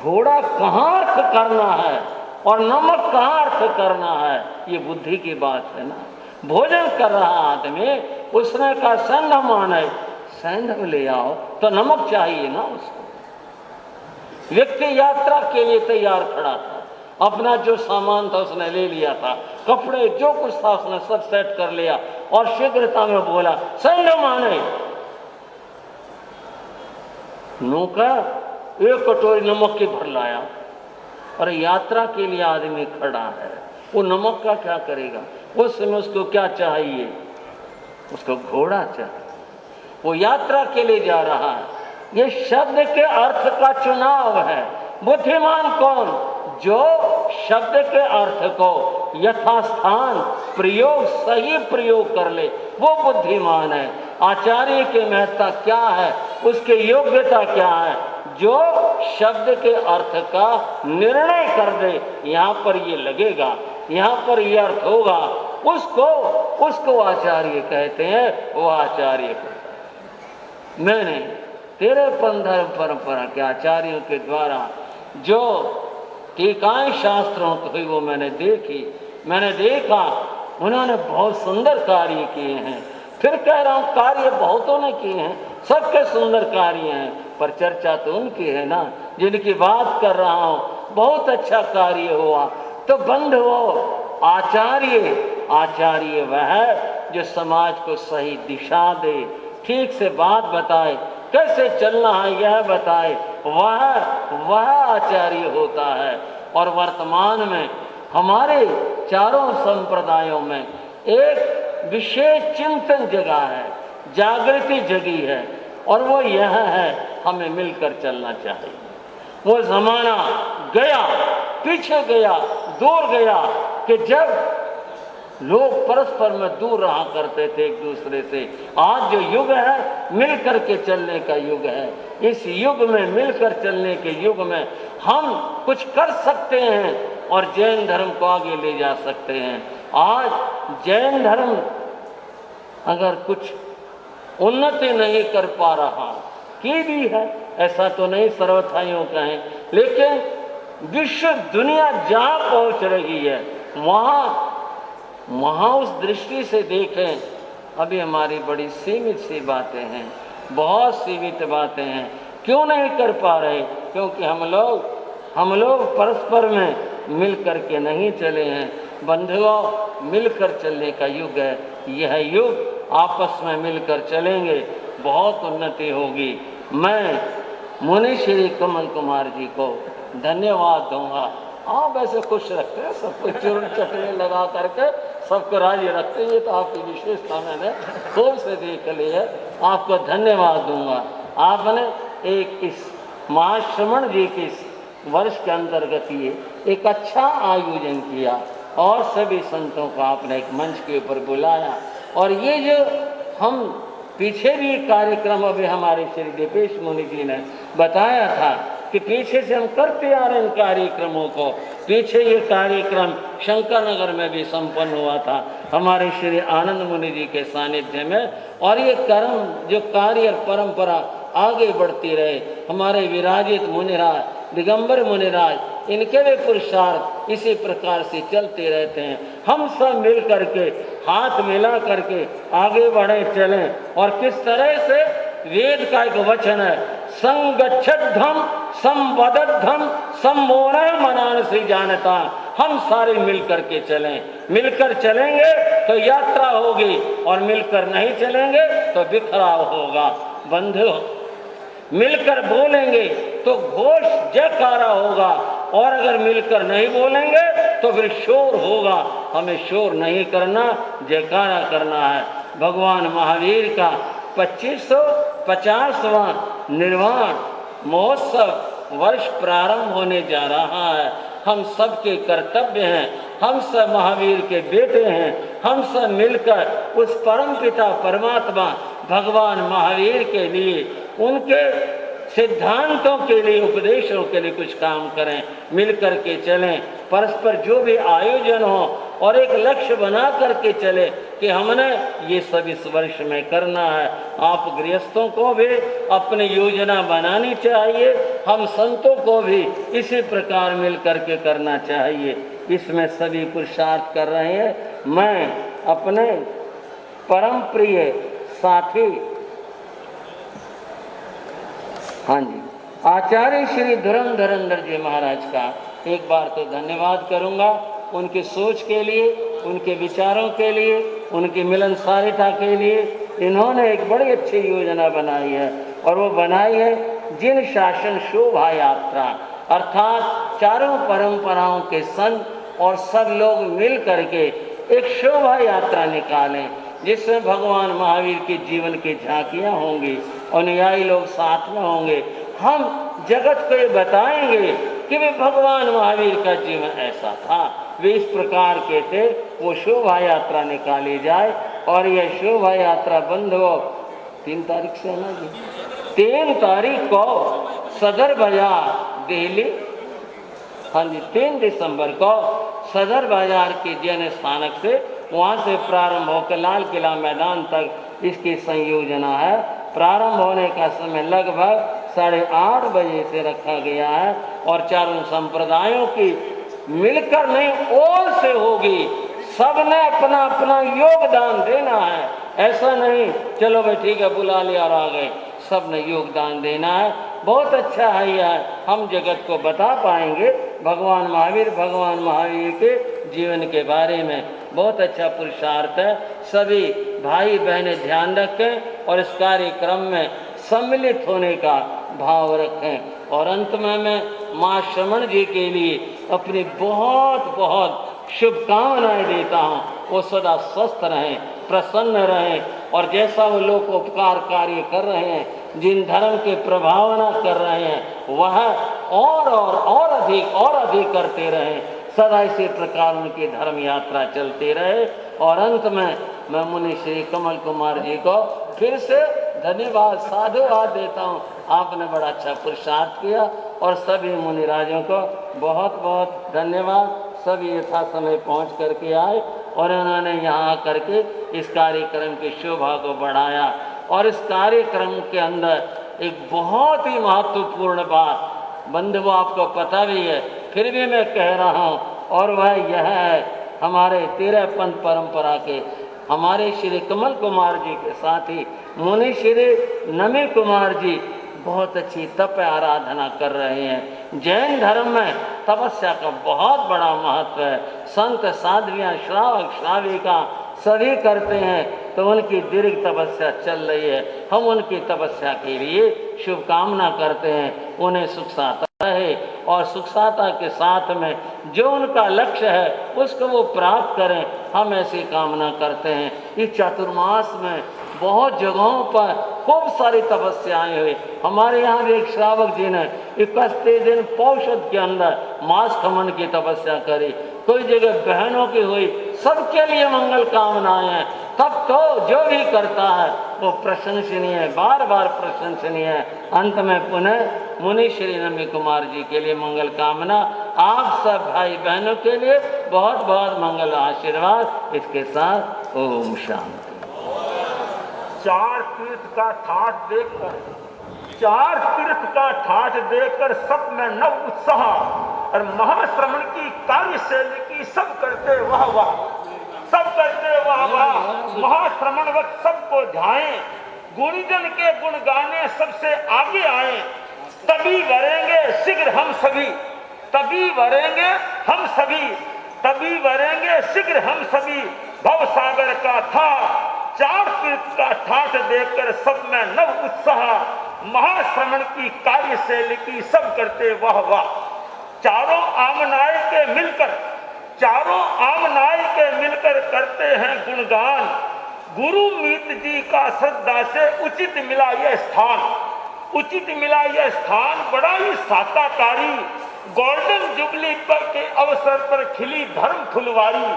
घोड़ा कहाँ अर्थ करना है और नमक कहाँ अर्थ करना है, ये बुद्धि की बात है ना। भोजन कर रहा आदमी, उसने कहा सैंधव माने, सैंधव ले आओ, तो नमक चाहिए ना उसको। व्यक्ति यात्रा के लिए तैयार खड़ा था, अपना जो सामान था उसने ले लिया था, कपड़े जो कुछ था उसने सब सेट कर लिया और शीघ्रता में बोला सैंधव माने। नौकर एक कटोरी नमक की भर लाया। और यात्रा के लिए आदमी खड़ा है, वो नमक का क्या करेगा? उस समय उसको क्या चाहिए? उसको घोड़ा चाहिए। वो यात्रा के लिए जा रहा है। ये शब्द के अर्थ का चुनाव है। बुद्धिमान कौन? जो शब्द के अर्थ को यथास्थान प्रयोग, सही प्रयोग कर ले, वो बुद्धिमान है। आचार्य की महत्ता क्या है, उसकी योग्यता क्या है? जो शब्द के अर्थ का निर्णय कर दे, यहाँ पर ये लगेगा, यहाँ पर ये अर्थ होगा, उसको आचार्य कहते हैं। वो आचार्य को मैंने तेरे धर्म परंपरा के आचार्यों के द्वारा जो टीकाएं शास्त्रों की वो मैंने देखा, उन्होंने बहुत सुंदर कार्य किए हैं। फिर कह रहा हूँ, कार्य बहुतों ने किए हैं, सबके सुंदर कार्य हैं, पर चर्चा तो उनकी है ना जिनकी बात कर रहा हूँ। बहुत अच्छा कार्य हुआ। तो बंधुओं, आचार्य वह है जो समाज को सही दिशा दे, ठीक से बात बताए, कैसे चलना है यह बताए, वह आचार्य होता है। और वर्तमान में हमारे चारों संप्रदायों में एक विशेष चिंतन जगा है, जागृति जगी है, और वो यह है, हमें मिलकर चलना चाहिए। वो जमाना गया, पीछे गया, दूर गया कि जब लोग परस्पर में दूर रहा करते थे एक दूसरे से। आज जो युग है, मिलकर के चलने का युग है। इस युग में, मिलकर चलने के युग में हम कुछ कर सकते हैं और जैन धर्म को आगे ले जा सकते हैं। आज जैन धर्म अगर कुछ उन्नति नहीं कर पा रहा, की भी है, ऐसा तो नहीं सर्वथा यूं कहें, लेकिन विश्व दुनिया जहाँ पहुँच रही है वहाँ उस दृष्टि से देखें, अभी हमारी बड़ी सीमित सी बातें हैं, बहुत सीमित बातें हैं। क्यों नहीं कर पा रहे? क्योंकि हम लोग परस्पर में मिल कर के नहीं चले हैं। बंधुओं, मिलकर चलने का युग है। यह युग आपस में मिलकर चलेंगे, बहुत उन्नति होगी। मैं मुनि श्री कमल कुमार जी को धन्यवाद दूंगा। हाँ, वैसे खुश रखते हैं, सबको चूर्ण चटनी लगा करके सबको राजी रखते हैं। ये तो आपकी विशेषता मैंने खूब से देख ली है। आपको धन्यवाद दूंगा। आपने एक इस महाश्रमण जी के इस वर्ष के अंतर्गत ये एक अच्छा आयोजन किया और सभी संतों को आपने एक मंच के ऊपर बुलाया। और ये जो हम पीछे भी कार्यक्रम अभी हमारे श्री दीपेश मुनि जी ने बताया था कि पीछे से हम करते आ रहे हैं इन कार्यक्रमों को। पीछे ये कार्यक्रम शंकर नगर में भी संपन्न हुआ था हमारे श्री आनंद मुनि जी के सानिध्य में। और ये कर्म जो कार्य परंपरा आगे बढ़ती रहे, हमारे विराजित मुनिराज दिगंबर मुनिराज, इनके भी पुरुषार्थ इसी प्रकार से चलते रहते हैं। हम सब मिल करके हाथ मिला करके आगे बढ़े चलें। और किस तरह से वेद का एक वचन है, संगच्छद्धम संवदद्धम सम्मोहन मनानसी जानता। हम सारे मिल करके चलें। मिलकर चलेंगे तो यात्रा होगी और मिलकर नहीं चलेंगे तो बिखराव होगा। बंधु, मिलकर बोलेंगे तो घोष जयकारा होगा, और अगर मिलकर नहीं बोलेंगे तो फिर शोर होगा। हमें शोर नहीं करना, जयकारा करना है। भगवान महावीर का 2550वां निर्वाण महोत्सव वर्ष प्रारंभ होने जा रहा है। हम सबके कर्तव्य हैं, हम सब महावीर के बेटे हैं। हम सब मिलकर उस परम पिता परमात्मा भगवान महावीर के लिए, उनके सिद्धांतों के लिए, उपदेशों के लिए कुछ काम करें, मिल करके चलें। परस्पर जो भी आयोजन हो और एक लक्ष्य बना करके चले कि हमने ये सब इस वर्ष में करना है। आप गृहस्थों को भी अपनी योजना बनानी चाहिए, हम संतों को भी इसी प्रकार मिल करके करना चाहिए। इसमें सभी पुरुषार्थ कर रहे हैं। मैं अपने परम प्रिय साथी, हाँ जी, आचार्य श्री धुरंधरेंद्र जी महाराज का एक बार तो धन्यवाद करूंगा, उनकी सोच के लिए, उनके विचारों के लिए, उनकी मिलनसारिता के लिए। इन्होंने एक बड़ी अच्छी योजना बनाई है, और वो बनाई है जिन शासन शोभा यात्रा, अर्थात चारों परंपराओं के संत और सब लोग मिल करके एक शोभा यात्रा निकालें, जिसमें भगवान महावीर के जीवन की झांकियाँ होंगी, अनुयायी लोग साथ में होंगे। हम जगत को ये बताएंगे कि वे भगवान महावीर का जीवन ऐसा था, वे इस प्रकार के थे। वो शोभा यात्रा निकाली जाए, और यह शोभा यात्रा बंधुओं 3 तारीख से है ना जी, 3 तारीख को सदर बाजार दिल्ली, हाँ जी, 3 दिसंबर को सदर बाजार के जैन स्थानक से, वहाँ से प्रारंभ होकर लाल किला मैदान तक इसकी संयोजना है। प्रारंभ होने का समय लगभग 8:30 बजे से रखा गया है, और चारों संप्रदायों की मिलकर नहीं ओर से होगी। सबने अपना अपना योगदान देना है। ऐसा नहीं चलो भाई ठीक है बुला लिया और आ गए, सबने योगदान देना है। बहुत अच्छा है यह, हम जगत को बता पाएंगे भगवान महावीर के जीवन के बारे में। बहुत अच्छा पुरुषार्थ है। सभी भाई बहनें ध्यान रखें और इस कार्यक्रम में सम्मिलित होने का भाव रखें। और अंत में मैं माँ श्रमण जी के लिए अपनी बहुत बहुत शुभकामनाएं देता हूँ। वो सदा स्वस्थ रहें, प्रसन्न रहें, और जैसा वो लोग उपकार कार्य कर रहे हैं, जिन धर्म के प्रभावना कर रहे हैं, वह और अधिक करते रहें। सदा इसी प्रकार उनकी धर्म यात्रा चलती रहे। और अंत में मैं मुनि श्री कमल कुमार जी को फिर से धन्यवाद साधुवाद देता हूँ। आपने बड़ा अच्छा पुरुषार्थ किया, और सभी मुनिराजों को बहुत बहुत धन्यवाद। सभी यथा समय पहुँच करके आए, और उन्होंने यहाँ आकर के इस कार्यक्रम की शोभा को बढ़ाया। और इस कार्यक्रम के अंदर एक बहुत ही महत्वपूर्ण बात, बंधुओं आपको पता भी है, फिर भी मैं कह रहा हूँ, और वह यह है, हमारे 13 पंथ परंपरा के हमारे श्री कमल कुमार जी के साथ ही मुनि श्री नमी कुमार जी बहुत अच्छी तप आराधना कर रहे हैं। जैन धर्म में तपस्या का बहुत बड़ा महत्व है। संत साध्वियाँ श्रावक श्राविका सभी करते हैं, तो उनकी दीर्घ तपस्या चल रही है। हम उनकी तपस्या के लिए शुभकामना करते हैं, उन्हें सुख साता है और सुख साता के साथ में जो उनका लक्ष्य है उसको वो प्राप्त करें, हम ऐसी कामना करते हैं। इस चातुर्मास में बहुत जगहों पर खूब सारी तपस्याएं हुई। हमारे यहाँ भी एक श्रावक जी ने 31 दिन पौषध के अंदर मांस खमन की तपस्या करी। कोई जगह बहनों की हुई। सबके लिए मंगल कामनाएं हैं। तब तो जो भी करता है वो प्रशंसनीय है, बार बार प्रशंसनीय है। अंत में पुनः मुनि श्री नमी कुमार जी के लिए मंगल कामना, आप सब भाई बहनों के लिए बहुत बहुत मंगल आशीर्वाद। इसके साथ ओम शांति। चार तीर्थ का ठाठ देखकर सब में नव उत्साह और महाश्रमण की कार्यशैली की सब करते वाह वाह, सब करते वाह वाह। महाश्रमण वक्त सबको ध्याएं, गुरुजन के गुण गाने सबसे आगे आए। तभी वरेंगे शीघ्र हम सभी, तभी वरेंगे हम सभी, तभी वरेंगे शीघ्र हम सभी। भव सागर का था चार तीर्थ का ठाठ देखकर सब में नव उत्साह, महाश्रमण की कार्यशैली की सब करते वाह वाह। चारों आमनाय के मिलकर करते हैं गुणगान। गुरु मीत जी का श्रद्धा से उचित मिला यह स्थान, बड़ा ही साताकारी। गोल्डन जुबली पर के अवसर पर खिली धर्म फुलवारी।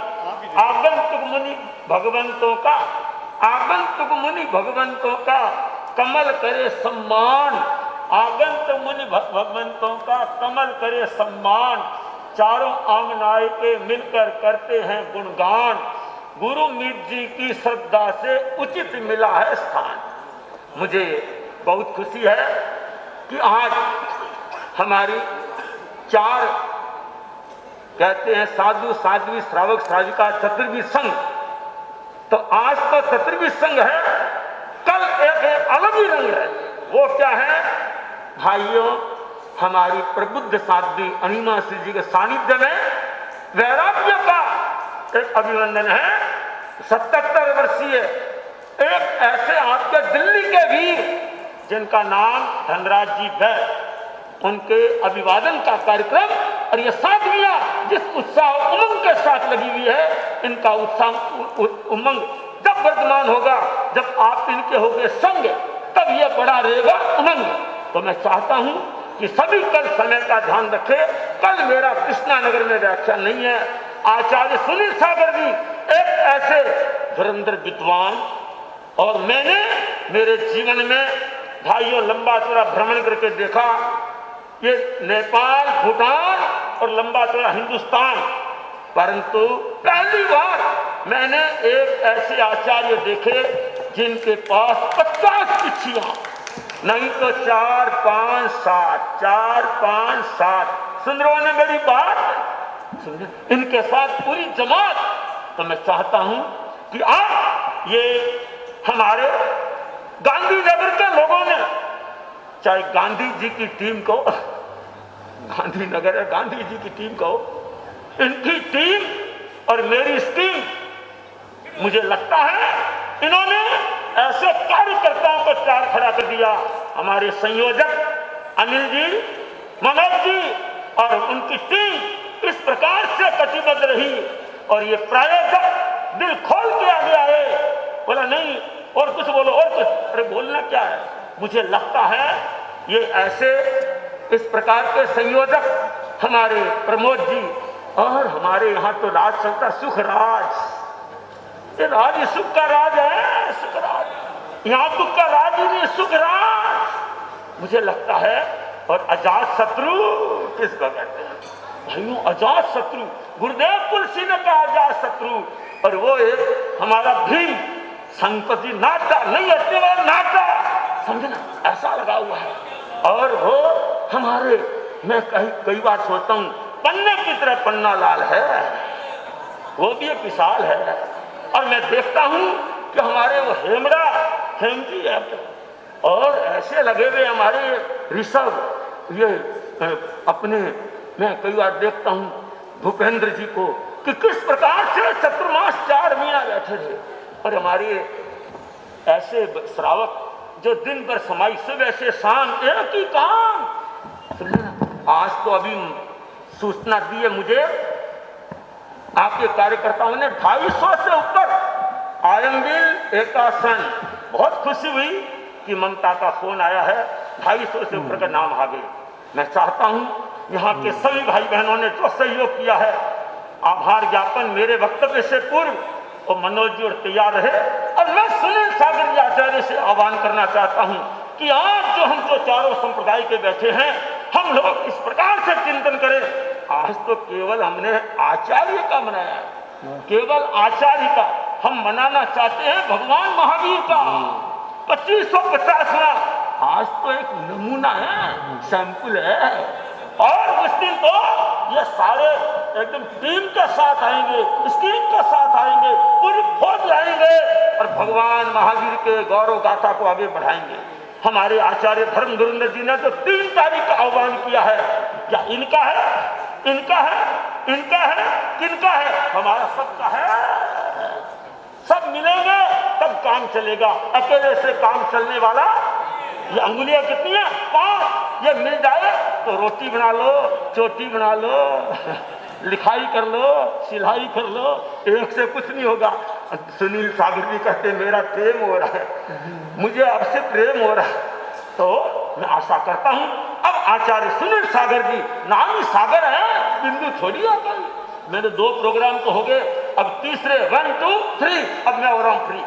आगंतुक मुनि भगवंतों का कमल करे सम्मान, आगंतुक मुनि भगवंतों का कमल करे सम्मान। चारों आमनाय के मिलकर करते हैं गुणगान। गुरु मीत जी की श्रद्धा से उचित मिला है स्थान। मुझे बहुत खुशी है कि आज हमारी चार कहते हैं साधु साध्वी श्रावक श्राविका चतुर्विध संघ, तो आज तो चतुर्विध संघ है, कल एक अलग ही रंग है। वो क्या है भाइयों, हमारी प्रबुद्ध साध्वी अनिमा श्री जी के सानिध्य में वैराग्य का एक अभिनंदन है। 77 वर्षीय एक ऐसे आपके दिल्ली के वीर जिनका नाम धनराज जी वैद्य, उनके अभिवादन का कार्यक्रम और ये साधवियां जिस उत्साह उमंग के साथ लगी हुई है, इनका उत्साह उमंग जब वर्तमान होगा, जब आप इनके होंगे संग, तब ये बड़ा रहेगा उमंग। तो मैं चाहता हूं कि सभी कल समय का ध्यान रखें। कल मेरा कृष्णा नगर में व्याख्यान नहीं है। आचार्य सुनील सागर जी एक ऐसे धुरंधर विद्वान, और मैंने मेरे जीवन में भाइयों लंबा चौड़ा भ्रमण करके देखा, ये नेपाल, भूटान और लंबा चौड़ा हिंदुस्तान, परंतु पहली बार मैंने एक ऐसे आचार्य देखे जिनके पास 50 शिष्य, नहीं तो 4, 5, 7 सुन रहे हो ने मेरी बात, इनके साथ पूरी जमात। तो मैं चाहता हूं कि आप ये हमारे गांधीनगर के लोगों ने, चाहे गांधी जी की टीम को, गांधीनगर है गांधी जी की टीम को, इनकी टीम और मेरी टीम, मुझे लगता है इन्होंने ऐसे कार्यकर्ताओं को चार खड़ा कर दिया। हमारे संयोजक अनिल जी, मनोज जी और उनकी टीम इस प्रकार से कटिबद्ध रही, और ये प्रायोजक दिल खोल के आगे आए, बोला नहीं और कुछ बोलो और कुछ, अरे बोलना क्या है। मुझे लगता है ये ऐसे इस प्रकार के संयोजक हमारे प्रमोद जी, और हमारे यहाँ तो राज चलता सुखराज, ये राज सुख का राज है, सुखराज, यहाँ दुख का राज ही नहीं, सुखराज मुझे लगता है। और अजात शत्रु किसको कहते हैं भाइयों, अजात शत्रु, गुरुदेव तुलसी ने कहा अजात शत्रु, और वो एक हमारा भीम संपत्ति नाटा नहीं हटने वाला नाटा, समझना ऐसा लगा हुआ है। और वो हमारे, मैं कई बार सोचता हूँ पन्ने की तरह पन्ना लाल है, वो भी एक विशाल है। और मैं देखता हूँ कि हमारे वो हेमड़ा हेमजी है, और ऐसे लगे हुए हमारे ऋषभ ये अपने, मैं कई बार देखता हूँ भूपेंद्र जी को कि किस प्रकार से चतुर्मास 4 महीना बैठे थे। और हमारे ऐसे श्रावक जो दिन भर समाई सुबह से शाम एक ही काम। आज तो अभी सूचना दी है मुझे आपके कार्यकर्ताओं ने 250 से ऊपर आयंबिल एकासन। बहुत खुशी हुई कि ममता का फोन आया है, 250 से ऊपर का नाम आ गए। मैं चाहता हूं यहाँ के सभी भाई बहनों ने जो सहयोग किया है, आभार ज्ञापन मेरे वक्तव्य से पूर्व और मनोज जी और तैयार रहे। और मैं सुनील सागर जी आचार्य से आह्वान करना चाहता हूं कि आज जो हम जो चारों संप्रदाय के बैठे हैं, हम लोग इस प्रकार से चिंतन करें। आज तो केवल हमने आचार्य का मनाया है, केवल आचार्य का। हम मनाना चाहते हैं भगवान महावीर का 2550वां। आज तो एक नमूना है, सैंपल है। और उस दिन तो ये सारे एकदम टीम के साथ आएंगे, स्कीम के साथ आएंगे, पूरी फौज लाएंगे और भगवान महावीर के गौरव गाथा को आगे बढ़ाएंगे। हमारे आचार्य धर्म धुरंधर जी ने जो 3 तारीख का आह्वान किया है, क्या इनका है, इनका है, इनका है, किनका है? हमारा सबका है। सब मिलेंगे तब काम चलेगा, अकेले से काम चलने वाला। ये अंगुलियां कितनी है? 5। ये मिल जाए तो रोटी बना लो, चोटी बना लो, लिखाई कर लो, सिलाई कर लो, एक से कुछ नहीं होगा। सुनील सागर जी कहते मेरा प्रेम हो रहा है, मुझे आपसे प्रेम हो रहा है। तो मैं आशा करता हूं अब आचार्य सुनील सागर जी, नाम ही सागर है, बिंदु थोड़ी आता है। मेरे 2 प्रोग्राम तो हो गए, अब तीसरे 1 2 3 अब मैं हो रहा हूं फ्री।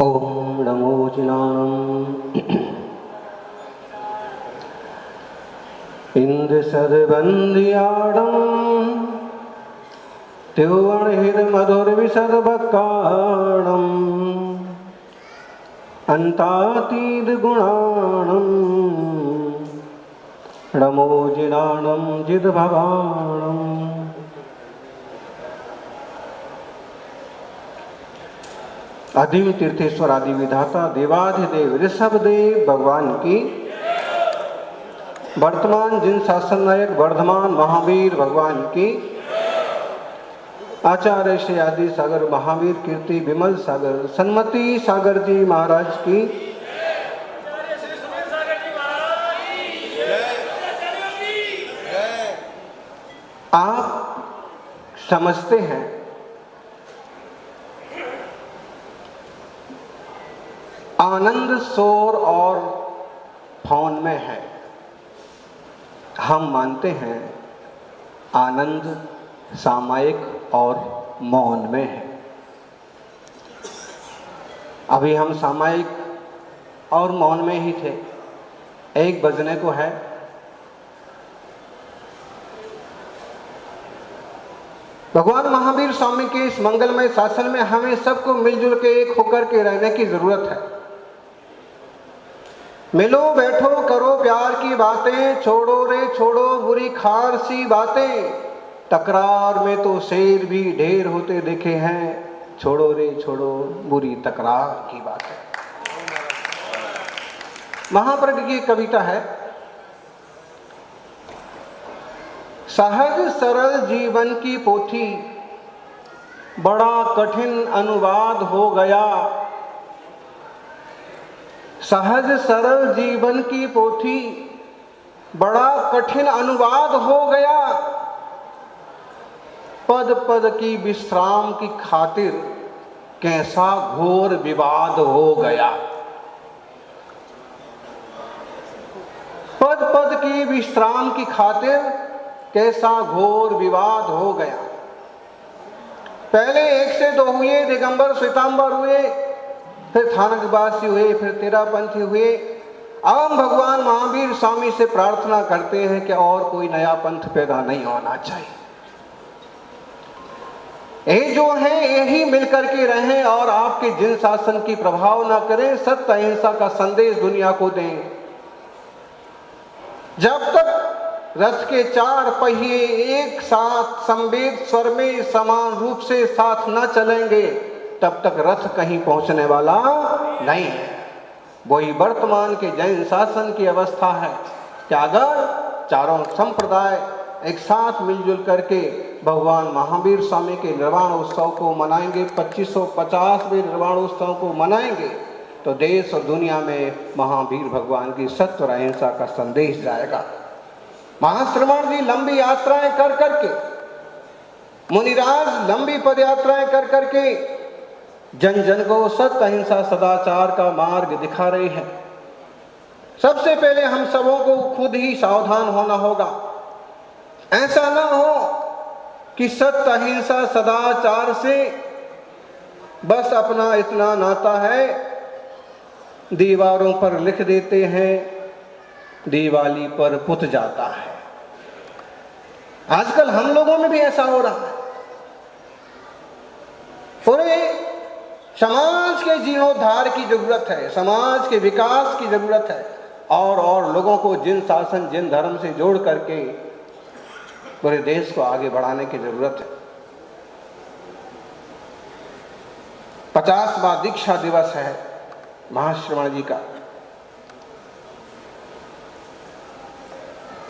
ओम नमो जिनानम इंद्र सदबंदियाडम त्योवणहिर मधुर विशद बक्काणम अंतातीत गुणाणम नमो जिनानम जिद भवाणम। आदिम तीर्थेश्वर आदि विधाता देवाधिदेव ऋषभ देव भगवान की, वर्तमान जिन शासन नायक वर्धमान महावीर भगवान की, आचार्य श्री आदि सागर महावीर कीर्ति विमल सागर सन्मति सागर जी महाराज की, आप समझते हैं आनंद शोर और फोन में है, हम मानते हैं आनंद सामायिक और मौन में है। अभी हम सामायिक और मौन में ही थे, 1 बजने को है। भगवान महावीर स्वामी के इस मंगलमय शासन में हमें सबको मिलजुल के एक होकर के रहने की जरूरत है। मिलो बैठो करो प्यार की बातें, छोड़ो रे छोड़ो बुरी खार सी बातें, तकरार में तो शेर भी ढेर होते देखे हैं, छोड़ो रे छोड़ो बुरी तकरार की बातें। महाप्रज्ञ की कविता है, सहज सरल जीवन की पोथी बड़ा कठिन अनुवाद हो गया, सहज सरल जीवन की पोथी बड़ा कठिन अनुवाद हो गया, पद पद की विश्राम की खातिर कैसा घोर विवाद हो गया, पद पद की विश्राम की खातिर कैसा घोर विवाद हो गया। पहले 1 से 2 हुए, दिगंबर श्वेतांबर हुए, फिर थानकवासी हुए, फिर तेरापंथी हुए। अब हम भगवान महावीर स्वामी से प्रार्थना करते हैं कि और कोई नया पंथ पैदा नहीं होना चाहिए। ये जो है यही मिलकर के रहें और आपके जिन शासन की प्रभाव ना करें, सत्य अहिंसा का संदेश दुनिया को दें। जब तक रथ के 4 पहिए एक साथ समवेत स्वर में समान रूप से साथ न चलेंगे तब तक रथ कहीं पहुंचने वाला नहीं है। वही वर्तमान के जैन शासन की अवस्था है कि अगर चारों संप्रदाय एक साथ मिलजुल करके भगवान महावीर स्वामी के निर्वाण उत्सव को मनाएंगे, 2550वें निर्वाण उत्सव को मनाएंगे, तो देश और दुनिया में महावीर भगवान की सत्य और अहिंसा का संदेश जाएगा। महाश्रमण जी लंबी यात्राएं कर करके, मुनिराज लंबी पद यात्राएं कर करके जन जन को सत्य अहिंसा सदाचार का मार्ग दिखा रहे हैं। सबसे पहले हम सबों को खुद ही सावधान होना होगा। ऐसा न हो कि सत्य अहिंसा सदाचार से बस अपना इतना नाता है, दीवारों पर लिख देते हैं, दिवाली पर पुत जाता है। आजकल हम लोगों में भी ऐसा हो रहा है। पूरे समाज के जीर्णोद्धार की जरूरत है, समाज के विकास की जरूरत है, और लोगों को जिन शासन जिन धर्म से जोड़ करके पूरे देश को आगे बढ़ाने की जरूरत है। 50वां दीक्षा दिवस है महाश्रमण जी का।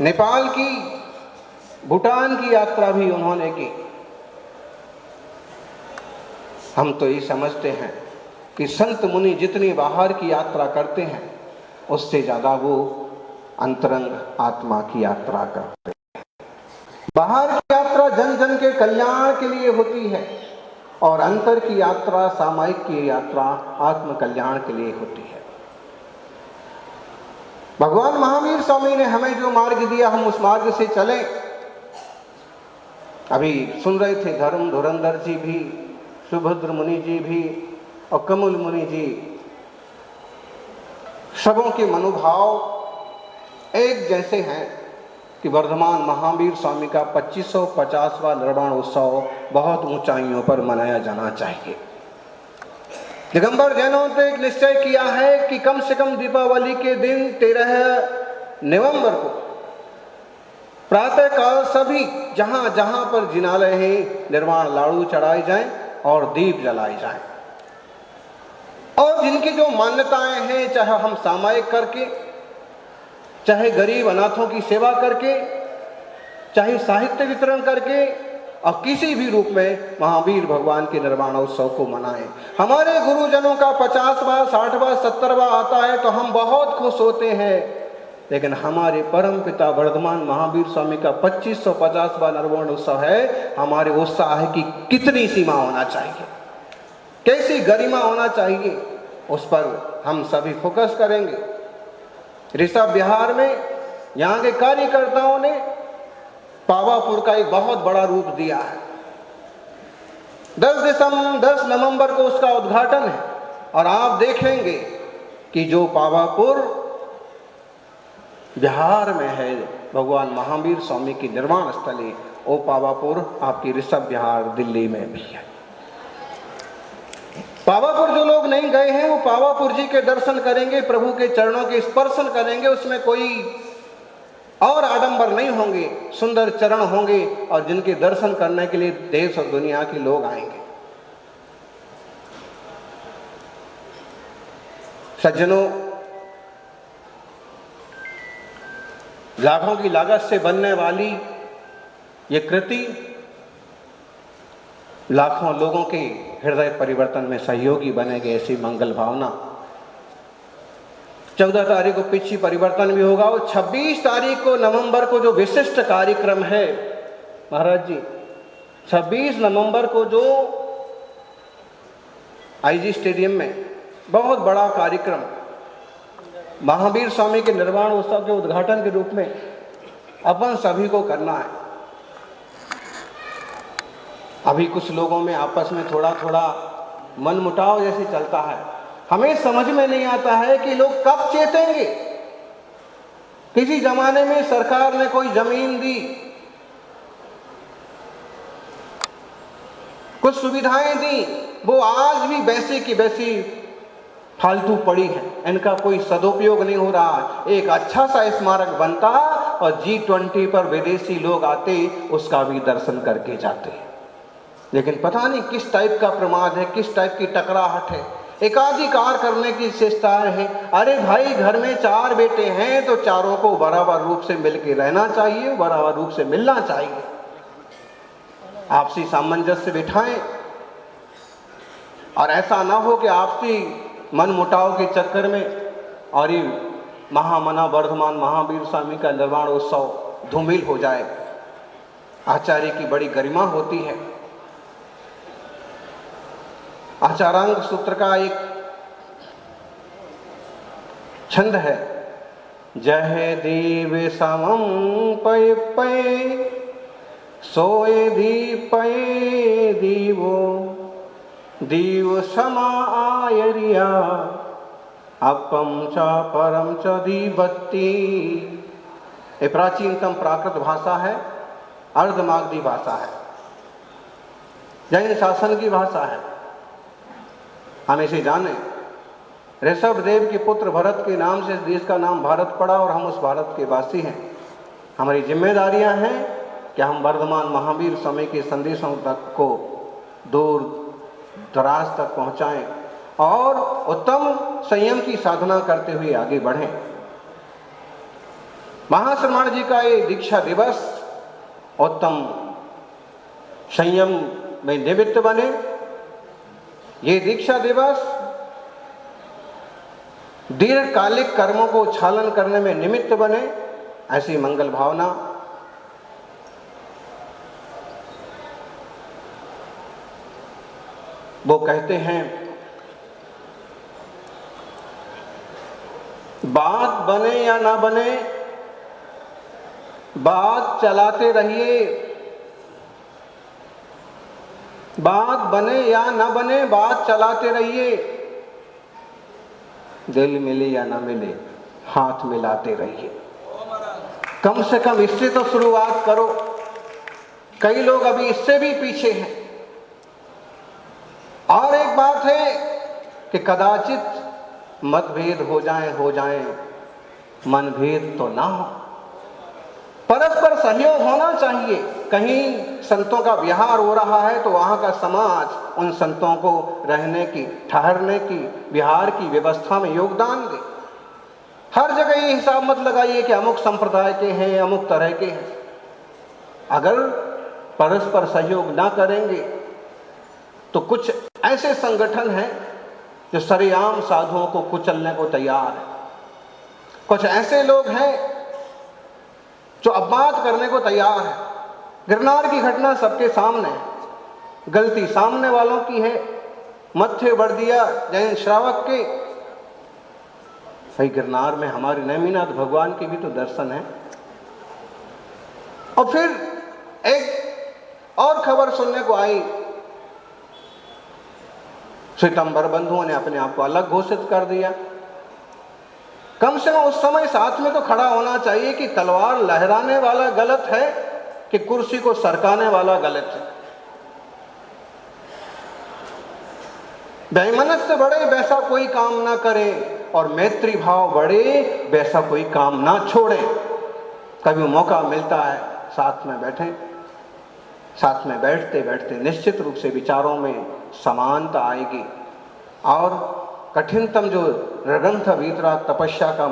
नेपाल की, भूटान की यात्रा भी उन्होंने की। हम तो ये समझते हैं कि संत मुनि जितनी बाहर की यात्रा करते हैं उससे ज्यादा वो अंतरंग आत्मा की यात्रा करते हैं। बाहर की यात्रा जन जन के कल्याण के लिए होती है और अंतर की यात्रा, सामायिक की यात्रा आत्म कल्याण के लिए होती है। भगवान महावीर स्वामी ने हमें जो मार्ग दिया हम उस मार्ग से चलें। अभी सुन रहे थे धर्म धुरंधर जी भी, सुभद्र मुनि जी भी और कमल मुनि जी, सबों के मनोभाव एक जैसे हैं कि वर्धमान महावीर स्वामी का 2550वां निर्वाण उत्सव बहुत ऊंचाइयों पर मनाया जाना चाहिए। दिगंबर जैनों ने एक निश्चय किया है कि कम से कम दीपावली के दिन 13 नवंबर को प्रातः काल सभी जहां जहां पर जिनालय है निर्वाण लाड़ू चढ़ाए जाएं और दीप जलाए जाएं। और जिनकी जो मान्यताएं हैं, चाहे हम सामायिक करके, चाहे गरीब अनाथों की सेवा करके, चाहे साहित्य वितरण करके और किसी भी रूप में महावीर भगवान के निर्वाण उत्सव को मनाएं। हमारे गुरुजनों का 50वां 60वां 70वां आता है तो हम बहुत खुश होते हैं, लेकिन हमारे परम पिता वर्धमान महावीर स्वामी का 2550वां निर्वाण उत्सव है। हमारे उत्साह की कितनी सीमा होना चाहिए, कैसी गरिमा होना चाहिए, उस पर हम सभी फोकस करेंगे। ऋषभ बिहार में यहाँ के कार्यकर्ताओं ने पावापुर का एक बहुत बड़ा रूप दिया है। 10 नवंबर को उसका उद्घाटन है और आप देखेंगे कि जो पावापुर बिहार में है भगवान महावीर स्वामी की निर्वाण स्थली, वो पावापुर आपकी ऋषभ बिहार दिल्ली में भी है। पावापुर जो लोग नहीं गए हैं वो पावापुर जी के दर्शन करेंगे, प्रभु के चरणों के स्पर्शन करेंगे। उसमें कोई और आडंबर नहीं होंगे, सुंदर चरण होंगे और जिनके दर्शन करने के लिए देश और दुनिया के लोग आएंगे। सज्जनों, लाखों की लागत से बनने वाली ये कृति लाखों लोगों के हृदय परिवर्तन में सहयोगी बनेगी, ऐसी मंगल भावना। 14 तारीख को पिछी परिवर्तन भी होगा और 26 तारीख को नवंबर को जो विशिष्ट कार्यक्रम है महाराज जी, 26 नवंबर को जो आईजी स्टेडियम में बहुत बड़ा कार्यक्रम महावीर स्वामी के निर्वाण उत्सव के उद्घाटन के रूप में अपन सभी को करना है। अभी कुछ लोगों में आपस में थोड़ा थोड़ा मनमुटाव जैसे चलता है। हमें समझ में नहीं आता है कि लोग कब चेतेंगे। किसी जमाने में सरकार ने कोई जमीन दी, कुछ सुविधाएं दी, वो आज भी वैसी की वैसी फालतू पड़ी है, इनका कोई सदुपयोग नहीं हो रहा। एक अच्छा सा स्मारक बनता और G20 पर विदेशी लोग आते उसका भी दर्शन करके जाते। लेकिन पता नहीं किस टाइप का प्रमाद है, किस टाइप की टकराहट है, एकाधिकार करने की चेष्टा है। अरे भाई, घर में 4 बेटे हैं तो चारों को बराबर रूप से मिलकर रहना चाहिए, बराबर रूप से मिलना चाहिए, आपसी सामंजस्य बिठाएं। और ऐसा ना हो कि आपसी मन मुटाव के चक्कर में और ये महामना वर्धमान महावीर स्वामी का निर्वाण उत्सव धूमिल हो जाए। आचार्य की बड़ी गरिमा होती है। आचारांग सूत्र का एक छंद है, जय देव समम पय पय सोए दीपये दीवो दीव समा आयरिया अपम च परम च दीवत्ती। ये प्राचीनतम प्राकृत भाषा है, अर्धमागधी भाषा है, जैन शासन की भाषा है। हम इसे जाने। ऋषभ देव के पुत्र भरत के नाम से देश का नाम भारत पड़ा और हम उस भारत के वासी हैं। हमारी जिम्मेदारियां हैं कि हम वर्धमान महावीर स्वामी के संदेशों तक को दूर दराज तक पहुंचाएं और उत्तम संयम की साधना करते हुए आगे बढ़ें। महाश्रमण जी का ये दीक्षा दिवस उत्तम संयम में निमित्त बने। ये दीक्षा दिवस दीर्घकालिक कर्मों को छालन करने में निमित्त बने, ऐसी मंगल भावना वो कहते हैं। बात बने या ना बने, बात चलाते रहिए। बात बने या ना बने, बात चलाते रहिए। दिल मिले या ना मिले, हाथ मिलाते रहिए। कम से कम इससे तो शुरुआत करो। कई लोग अभी इससे भी पीछे हैं। और एक बात है कि कदाचित मतभेद हो जाए, मनभेद तो ना हो। परस्पर सहयोग होना चाहिए। कहीं संतों का विहार हो रहा है तो वहां का समाज उन संतों को रहने की, ठहरने की, विहार की व्यवस्था में योगदान दे। हर जगह ये हिसाब मत लगाइए कि अमुक संप्रदाय के हैं, अमुक तरह के हैं। अगर परस्पर सहयोग ना करेंगे तो कुछ ऐसे संगठन हैं जो सरेआम साधुओं को कुचलने को तैयार है। कुछ ऐसे लोग हैं जो अपवाद करने को तैयार है। गिरनार की घटना सबके सामने है। गलती सामने वालों की है। मत्थे बढ़ दिया जैन श्रावक के। भाई, गिरनार में हमारे नेमिनाथ भगवान के भी तो दर्शन है। और फिर एक और खबर सुनने को आई, श्वेतांबर बंधुओं ने अपने आप को अलग घोषित कर दिया। कम से कम उस समय साथ में तो खड़ा होना चाहिए कि तलवार लहराने वाला गलत है कि कुर्सी को सरकाने वाला गलत है। वैमनस्य बढ़े वैसा कोई काम ना करे और मैत्री भाव बढ़े वैसा कोई काम ना छोड़े। कभी मौका मिलता है साथ में बैठें। साथ में बैठते बैठते निश्चित रूप से विचारों में समानता आएगी और कठिनतम जो रगंथ वीतराग तपस्या का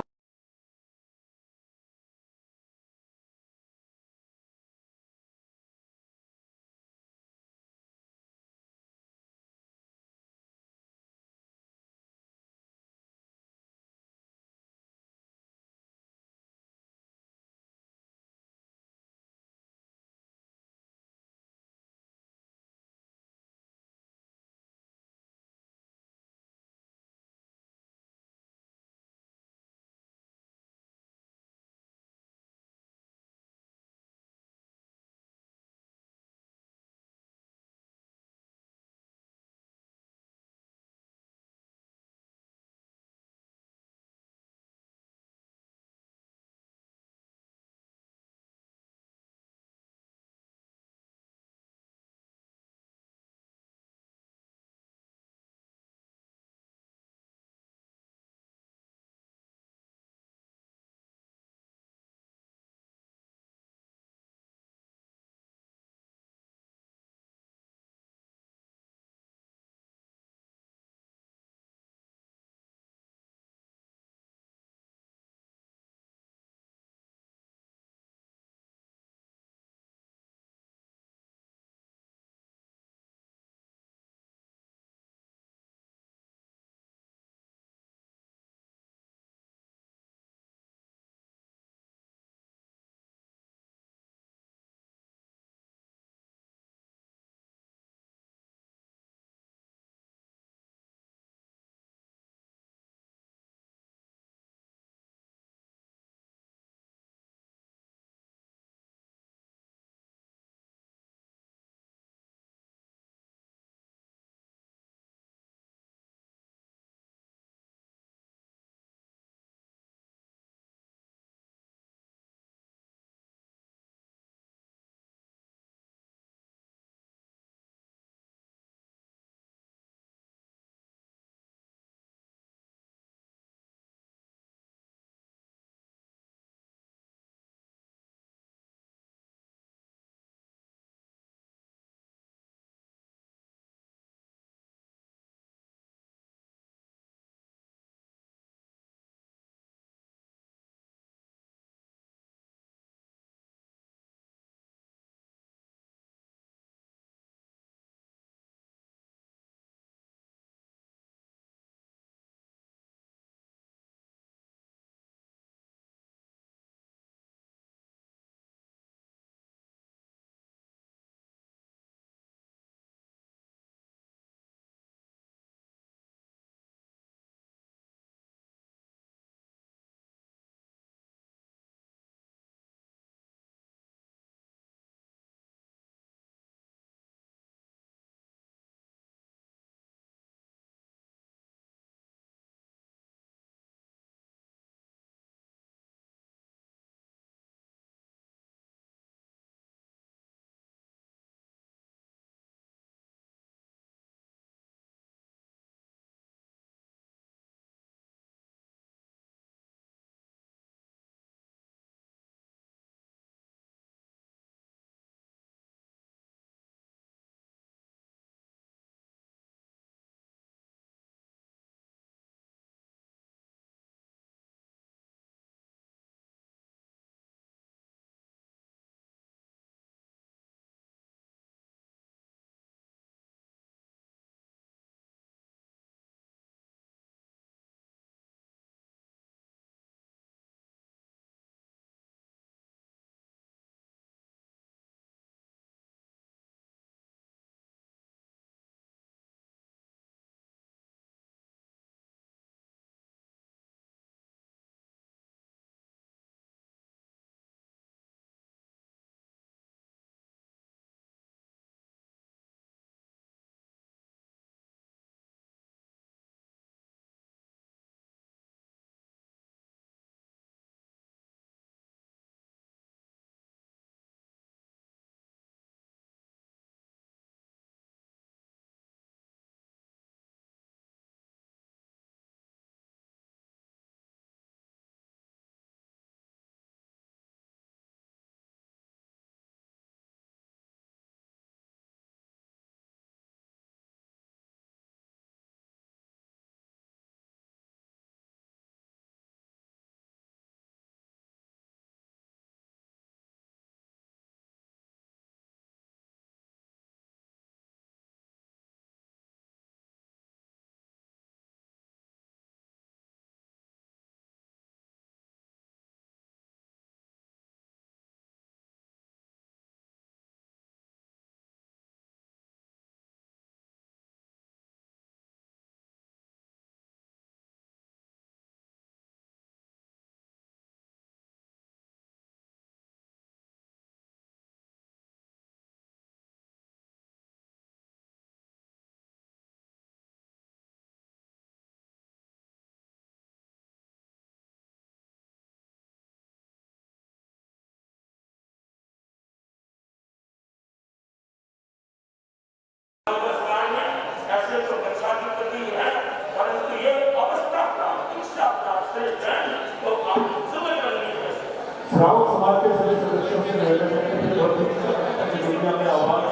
के सभी सदस्यों से निवेदन है कि दुनिया में आवाज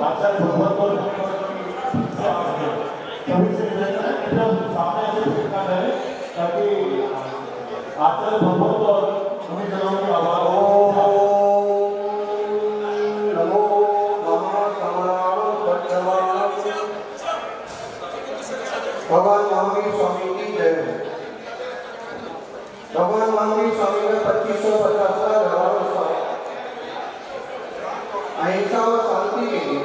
आचार्य भगवत और सभी से निवेदन है कि जब सामने ऐसे देखा जाए ताकि आचार्य भगवत और सभी जनों की आवाज भगवान महावीर स्वामी की जय हो। भगवान महावीर स्वामी ने 2550 व्यवहारों का अहिंसा और शांति के लिए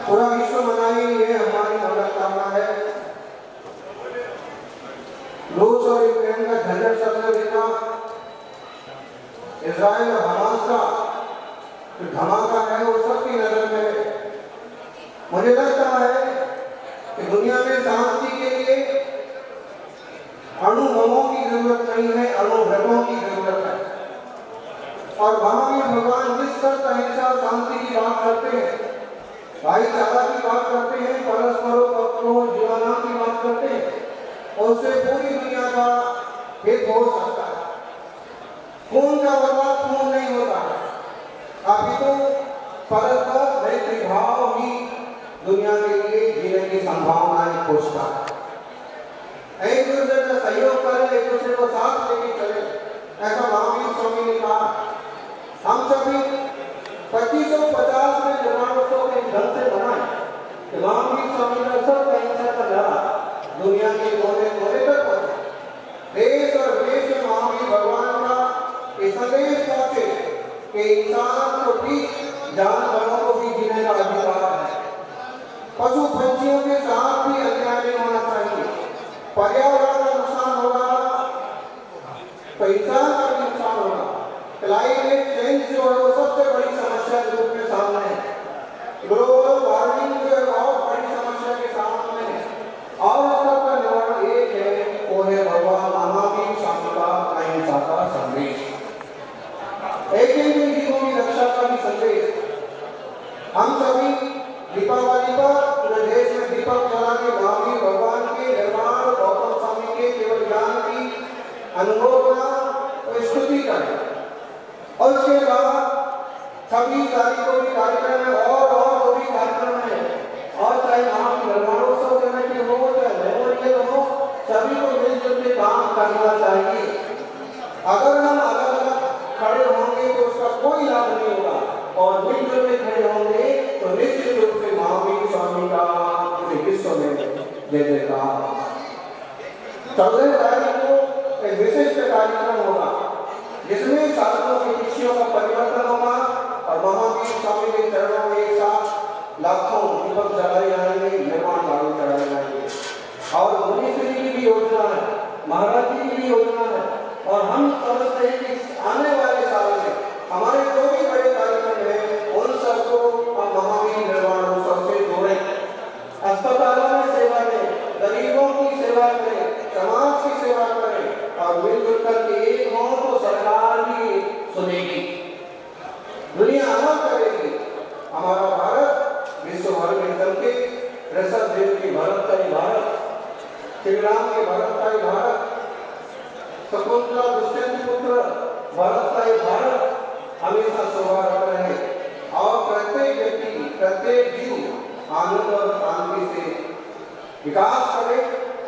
पूरा विश्व मनाए, ये हमारी मनोकामना है। रूस और यूक्रेन का झंझट चलने देना, इजराइल और हमास का धमाका है वो सबकी नजर में है। मुझे लगता है कि दुनिया में शांति के लिए अणुबमों की जरूरत नहीं है, अणुव्रतों की जरूरत है। और महावीर भगवान जिस शर्त अहिंसा शांति की बात करते हैं, भाईचारा की बात करते हैं, परस्परों जीवना की बात करते हैं, उससे पूरी दुनिया का हित हो सकता है। खून का बदलाव खून नहीं होता है, अभी तो परस्पर मैत्री भाव ही दुनिया के लिए जीने की संभावनाएं खोजता है। एक दूसरे का सहयोग करें, एक दूसरे को साथ लेके चले, ऐसा महावीर स्वामी ने कहा। हम सभी 2550 में निर्माणोत्सव के ढंग से बनाए कि महावीर स्वामी का सब अहिंसा का धारा दुनिया के कोने कोने तक पहुंचे। देश और विदेश में महावीर भगवान का ये संदेश पहुंचे कि इंसान को भी, जानवरों को भी जीने का अधिकार है। पशु पंछियों के साथ भी अन्याय नहीं होना चाहिए। पर्यावरण का नुकसान होगा तो इंसान का भी नुकसान होगा। क्लाइमेट चेंज जो है वो सबसे बड़ी समस्या के रूप में सामने है। ग्लोबल वार्मिंग जो है बहुत बड़ी समस्या के सामने है और सबका निवारण एक है, वो है भगवान महावीर स्वामी का अहिंसा का संदेश, एक जीवों की रक्षा का भी संदेश। हम सभी दीपावली पर पूरे देश में दीपक जला के महावीर भगवान के निर्माण, गौतम स्वामी के केवल ज्ञान की अनुभवना और स्तुति करें। और उसके बाद 26 तारीख को भी कार्यक्रम है और भी कार्यक्रम है, और चाहे महावीर निर्माणोत्सव के हो चाहे मेमोरियल हो, सभी को मिलजुल के काम करना चाहिए। अगर हम अलग अलग खड़े होंगे तो उसका कोई लाभ नहीं होगा, और मिलजुल के खड़े होंगे तो निश्चित रूप से महावीर स्वामी का पूरे विश्व में जय जयकार। 14 तारीख को एक विशिष्ट कार्यक्रम होगा जिसमें साधुओं की रुचियों का परिवर्तन होगा और महावीर स्वामी के चरणों में एक साथ लाखों दीपक जलाए जाएंगे, निर्माण गाड़ी चढ़ाए जाएंगे। और मुनि श्री की भी योजना है, महाराज जी की भी योजना है, और हम समझते हैं कि आने वाले साल में हमारे जो भी बड़े कार्यक्रम है उन सबको हम महावीर निर्माण उत्सव से जोड़ें। अस्पतालों में सेवा दें, गरीबों की सेवा करें, समाज की सेवा करें, और मिलजुल कर एक हो तो सरकार भी सुनेगी, दुनिया अमल करेगी। हमारा भारत विश्व भर में चल के ऋषभ देव की भारत का ही भारत, श्री राम के भारत का ही भारत, शकुंतला दुष्यंत पुत्र भारत का ही भारत हमेशा शोभा रहे और प्रत्येक व्यक्ति, प्रत्येक जीव आनंद और शांति से विकास करे,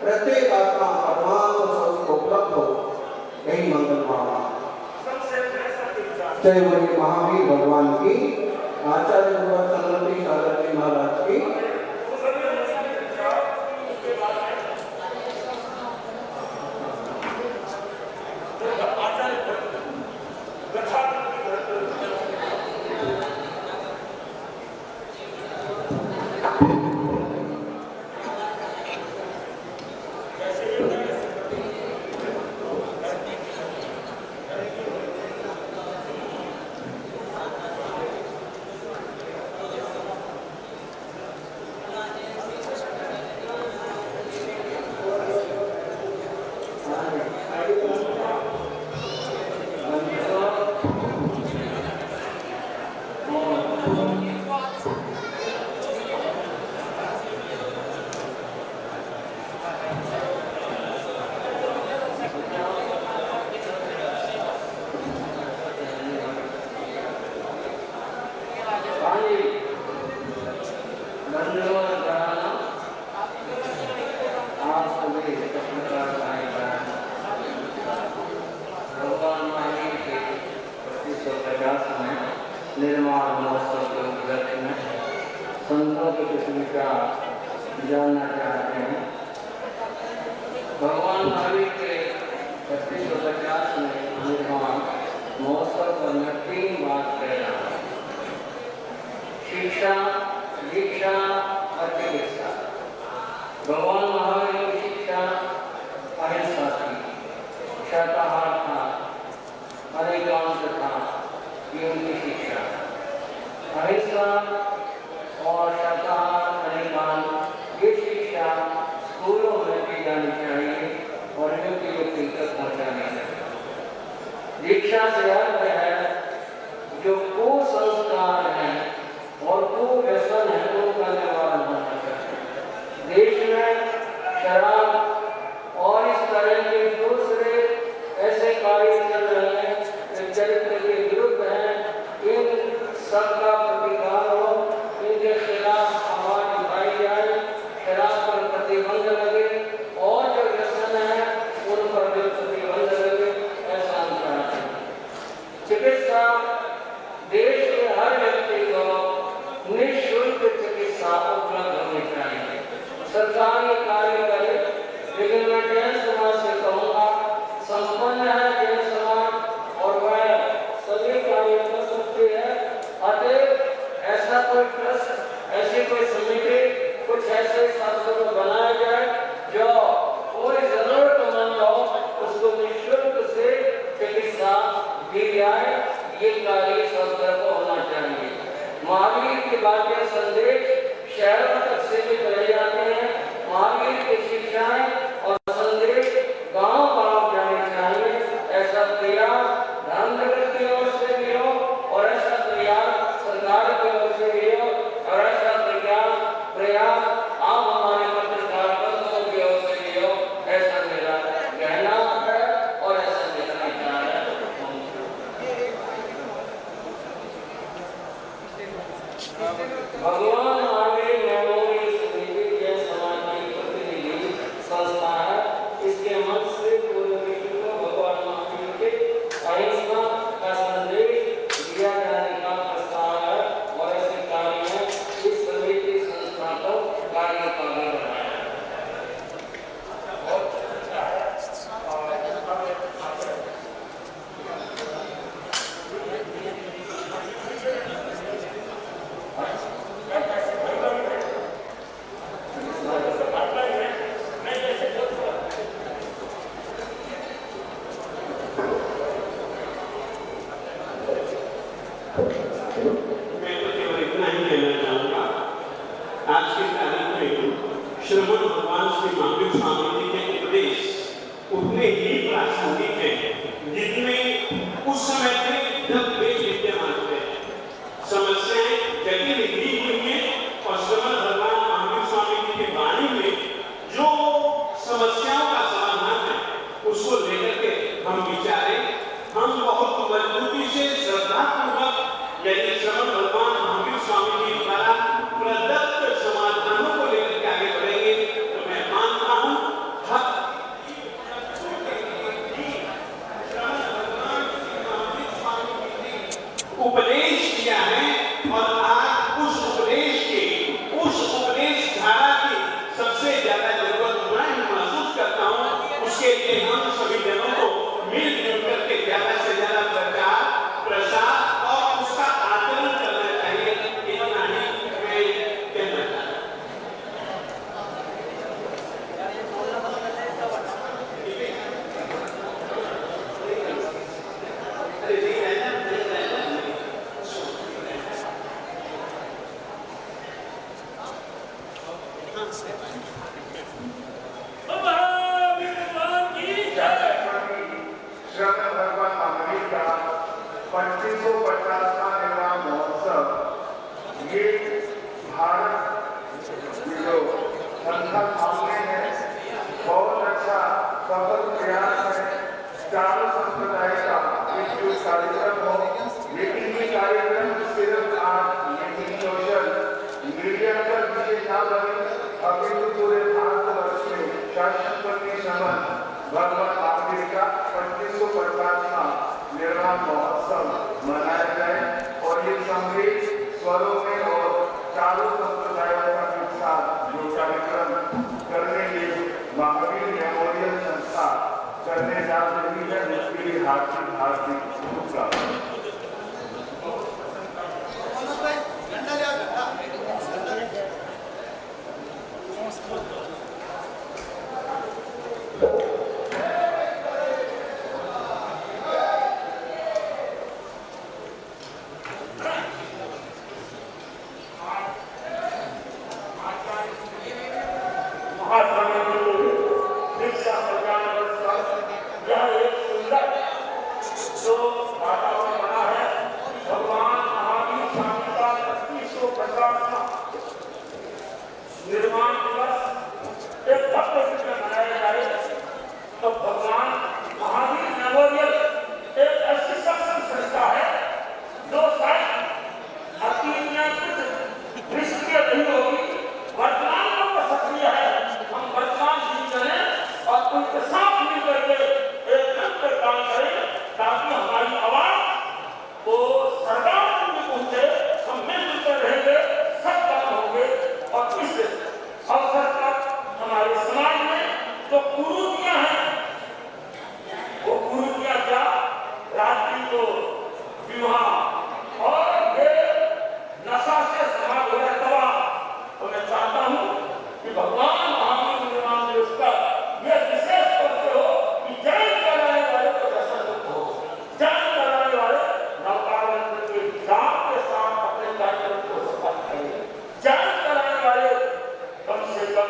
प्रत्येक आत्मा परमात्मा स्वरूप उपलब्ध हो, यही मंगल भावना। जय बोले महावीर भगवान की, आचार्य सरस्वती शारदा महाराज की। जानना चाहते हैं। भगवान महावीर के 2550 में निर्माण महोत्सव पर मैं 3 बात कह रहा हूँ: शिक्षा, दीक्षा और चिकित्सा। भगवान महावीर की शिक्षा अहिंसा थी, शाकाहार था, अनेकांश था, ये उनकी शिक्षा। अहिंसा और शाकाहार, अनेकांश, ये शिक्षा स्कूलों में दी जानी चाहिए और युक्ति तक पहुँचानी चाहिए। दीक्षा से अर्थ है जो कुसंस्कार है और कुव्यसन है उनका निवारण होना चाहिए। देश में शराब और इस तरह के दूसरे ऐसे कार्य चल रहे हैं जो चरित्र के विरुद्ध हैं। इन सबका प्रतिकार हो, इनके खिलाफ आवाज उठाई जाए, शराब पर प्रतिबंध लगे और जो व्यसन है उन पर भी प्रतिबंध लगे, ऐसा हम चाहते हैं। चिकित्सा, देश के हर व्यक्ति को निःशुल्क चिकित्सा उपलब्ध होनी चाहिए। सरकार ये कार्य करे, लेकिन मैं जैन समाज से कहूँगा, संपन्न है जैन समाज और वह सभी कार्य कर सकती है। अतः ऐसा कोई ट्रस्ट, ऐसी कोई समिति, कुछ ऐसे शास्त्रों को बनाया जाए जो कोई जरूरतमंद हो उसको निःशुल्क से चिकित्सा दी जाए। ये कार्य सरकार को होना चाहिए। महावीर की बातें, संदेश शहरों तक सीमित रह जाते हैं। महावीर की शिक्षाएं और संदेश गांव-गांव जाने चाहिए। ऐसा प्रयास धर्म जगत की ओर से भी हो और ऐसा प्रयास सरकार की ओर से भी हो और ऐसा प्रयास आप हमारे पत्रकार बंधुओं की ओर से भी हो, ऐसा मेरा कहना है और ऐसा मेरा विचार है। भगवान महावीर मेमोरियल समिति जैन समाज की प्रतिनिधि संस्था है। इसके मत से पूरे विश्व को भगवान महावीर के अहिंसा का संदेश दिया जाने का प्रस्ताव है और ऐसे कार्य में इस समिति संस्था को कार्य करना है। मैं तो केवल इतना ही कहना चाहूँगा, आज की तारीख में श्रवण भगवान श्री महावीर स्वामी जी के उपदेश उतने ही प्रासंगिक हैं जितने उस समय थे जब वे विद्यमान थे। समस्याएं जटिल ही हुई हैं और श्रवण भगवान महावीर स्वामी जी की वाणी में जो समस्याओं का समाधान है उसको लेकर के हम विचारें। हम बहुत मजबूती से, श्रद्धापूर्वक यदि श्रवण भगवान महावीर स्वामी जी द्वारा प्रदत्त समाधानों को लेकर के आगे बढ़ेंगे तो मैं मानता हूँ उपदेश किया है और आज उस उपदेश धारा की सबसे ज्यादा जरूरत मैं महसूस करता हूँ। उसके लिए हम सभी जनों को मिलजुल करके ज्यादा से ज्यादा प्रचार, प्रसार और उसका आचरण करना चाहिए। इतना ही मैं कहना चाहता हूँ। हार्दिक हार्दिक शुभकामनाएं। निर्माण दिवस एक भव्य रूप में मनाया जाए तो भगवान महावीर मेमोरियल एक ऐसी सत्संग संस्था है जो शायद अतीत में कुछ निष्क्रिय नहीं होगी, वर्तमान में तो सक्रिय है। हम वर्तमान जी करें और उनके साथ मिलकर के एक मिलकर काम करें ताकि हमारी आवाज को सरकार तक भी पहुंचे। हम मिलजुल कर रहेंगे, सब काम होंगे और इस अवसर पर हमारे समाज में जो कुरीतियां हैं वो कुरीतियां क्या, रात्रि को विवाह और ये नशा से समाज हो रहा तबाह। तो मैं चाहता हूं कि भगवान महावीर निर्माण दिवस का ये विशेष तौर से हो कि जैन कराने वाले को दर्शन हो, जैन कराने वाले नवपारण के जाप के साथ अपने कार्यक्रम को सफल करें। जैन कराने वाले कम से कम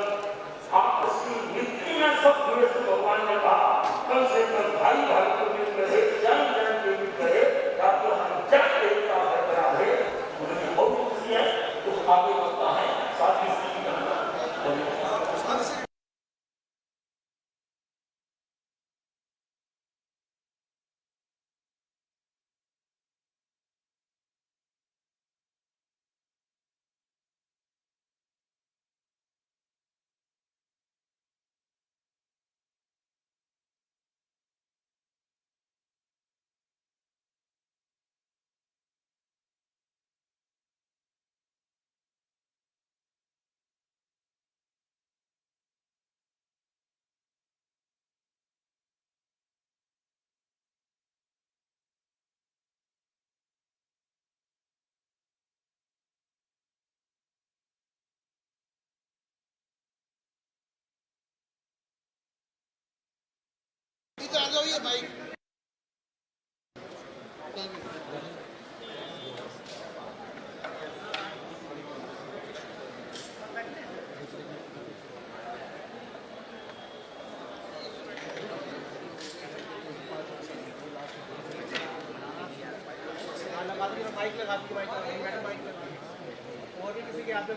आपस की मिट्टी में सब जुड़े से भगवान ने कहा कम से कम भाई भाई को मिल रहे, जन जन के मिल रहे ताकि हम जन देवता बरकरार रहे। मुझे बहुत खुशी है कुछ आगे बढ़ता है साथ ही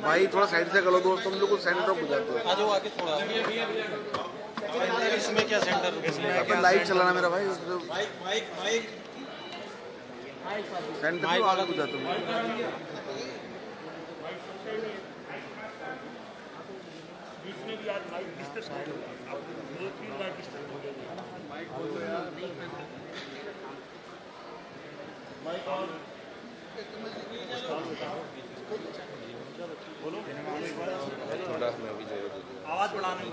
भाई थोड़ा साइड से करो दोस्त, तुम लोग सेंटर हो जाते हो। आ जाओ आगे थोड़ा। इसमें क्या सेंटर लाइट चलाना मेरा भाई, माइक माइक माइक सेंटर से आगे हो जाते हो। बीच में भी आज माइक डिस्टर्ब हो गया, 2-3 बार डिस्टर्ब हो गया। माइक बोलो यार, माइक ऑन बोलो, आवाज बढ़ाने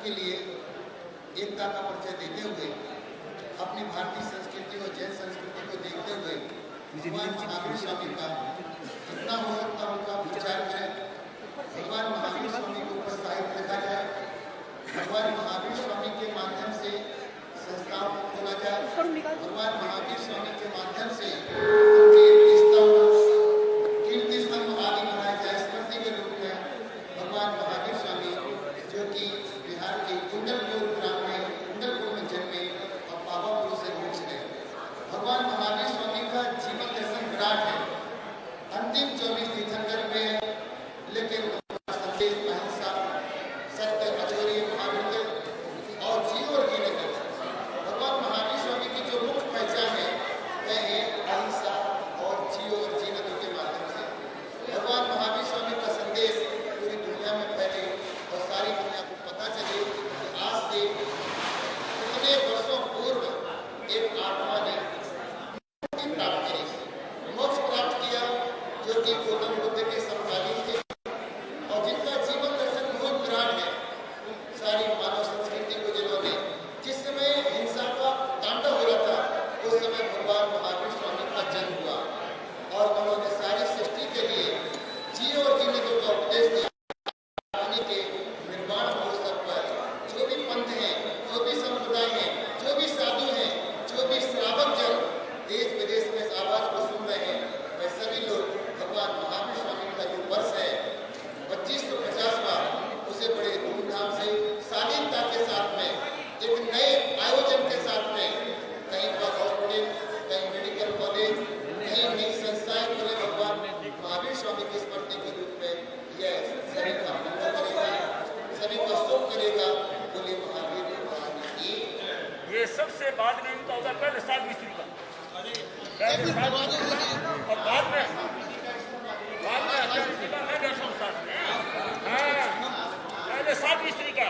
के लिए एकता का परिचय देते हुए अपनी भारतीय संस्कृति और जैन संस्कृति को देखते हुए भगवान महावीर स्वामी का जितना हो सकता उनका प्रचार करें। भगवान महावीर स्वामी को प्रोत्साहित रखा जाए, भगवान महावीर स्वामी के माध्यम से संस्थाओं को खोला जाए, भगवान महावीर स्वामी के माध्यम से कीर्ति स्तंभ आदि बनाए जाए स्मृति के रूप में। भगवान महावीर स्वामी जो कि बिहार के कुंडलपुर ग्राम में कुंडलपुर में जन्मे और पावापुर से मोक्ष गए। भगवान महावीर स्वामी का जीवन दर्शन विराट है, अंतिम 24 तीर्थंकर में, लेकिन संदेश शांति के निर्माण अवसर पर जो भी पंथ हैं, जो भी संप्रदाय हैं, जो भी साधु हैं, जो भी श्रावक जन देश विदेश में इस आवाज को सुन रहे हैं, वे सभी लोग भगवान महावीर स्वामी का जो वर्ष है 2550वां, उसे बड़े धूमधाम से शालीनता के साथ में एक नए आयोजन के साथ में कहीं पर हॉस्पिटल, कहीं मेडिकल कॉलेज, कहीं नई संस्थाएं खुले भगवान महावीर स्वामी की स्मृति के रूप में यह सभी का मंगल करेगा, सभी का सुख करेगा। बोले महावीर भगवान की। ये सबसे बाद में इनका होगा पहले सात मिस्त्री का, और बाद में मैं बैठा हूँ साथ में। हाँ, पहले सात मिस्त्री का।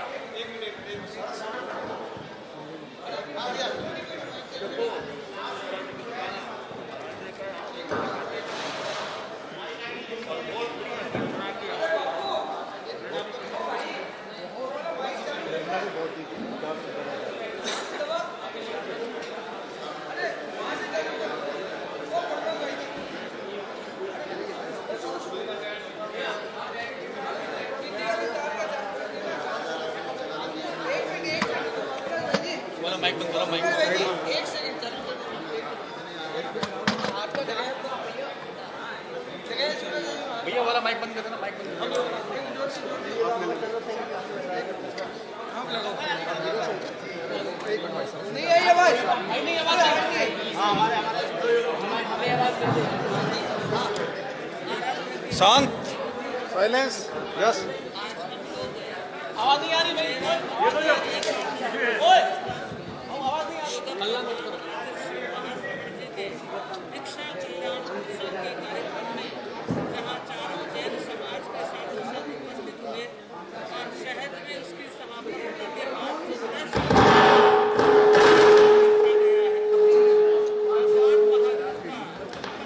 भैया वाला माइक बंद कर देना, माइक बंद कर देना। नहीं है ये आवाज, नहीं आवाज आ रही है। हाँ हमारे आवाज शांत, साइलेंस, यस। आवाज नहीं आ रही भाई, ओए आवाज नहीं आ रही, हल्ला मत करो। दीक्षा कल्याण उत्सव के कार्यक्रम में जहाँ चारों जैन समाज के साधु संत उपस्थित हुए और शहर में उसकी समाप्ति के बाद भगवान महावीर का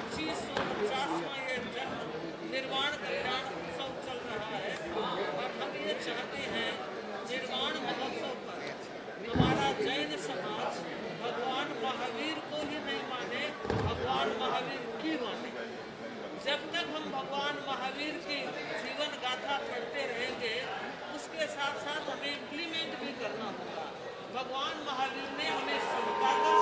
2550वां यह जन्म निर्वाण कल्याण उत्सव चल रहा है और हम ये चाहते हैं निर्वाण महोत्सव पर हमारा जैन समाज भगवान महावीर को ही नहीं माने, भगवान महावीर की माने। जब तक हम भगवान महावीर की जीवन गाथा पढ़ते रहेंगे, उसके साथ साथ हमें इम्प्लीमेंट भी करना होगा। भगवान महावीर ने हमें समता का,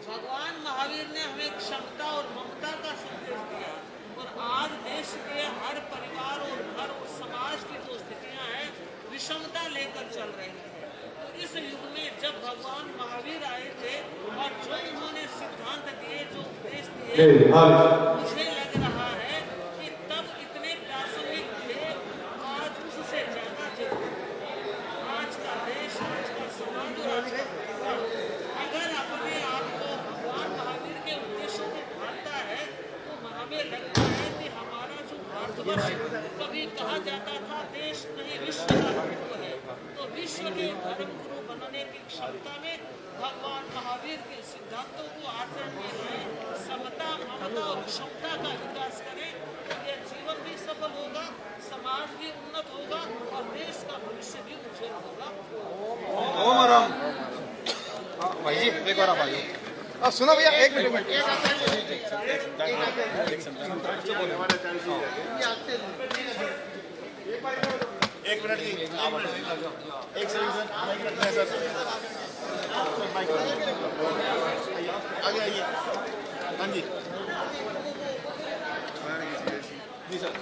भगवान महावीर ने हमें क्षमता और ममता का संदेश दिया और आज देश के हर परिवार और हर समाज की जो स्थितियां हैं विषमता लेकर चल रही है। इस युग में जब भगवान महावीर आए थे और जो उन्होंने सिद्धांत दिए, जो उपदेश दिए, मुझे लग रहा है कि तब इतने प्रासंगिक थे, आज उससे ज्यादा जरूरी। आज का देश, आज का समाज और आज का परिवार अगर अपने आप को भगवान महावीर के उद्देश्यों को मानता है तो हमें लगता है कि हमारा जो भारतवर्ष कभी कहा जाता था देश नहीं विश्व का गुरु है, तो विश्व के धर्म गुरु बनने की क्षमता में भगवान महावीर के सिद्धांतों को आचरण में लाएं, समता, ममता और क्षमता का विकास करें, तो यह जीवन भी सफल होगा, समाज भी उन्नत होगा और देश का भविष्य भी उज्जवल होगा। ओम राम। भाई जी एक बार भाई, अब सुनो भैया, एक मिनट। एक मिनट की, एक सेकंड सर, माइक रखना है सर, माइक आगे आइए। हाँ जी जी सर।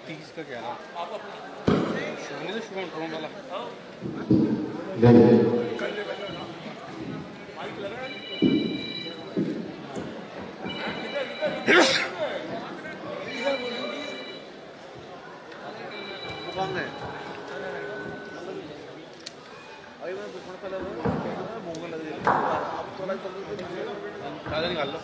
तीस का क्या आप वाला निकाल लो।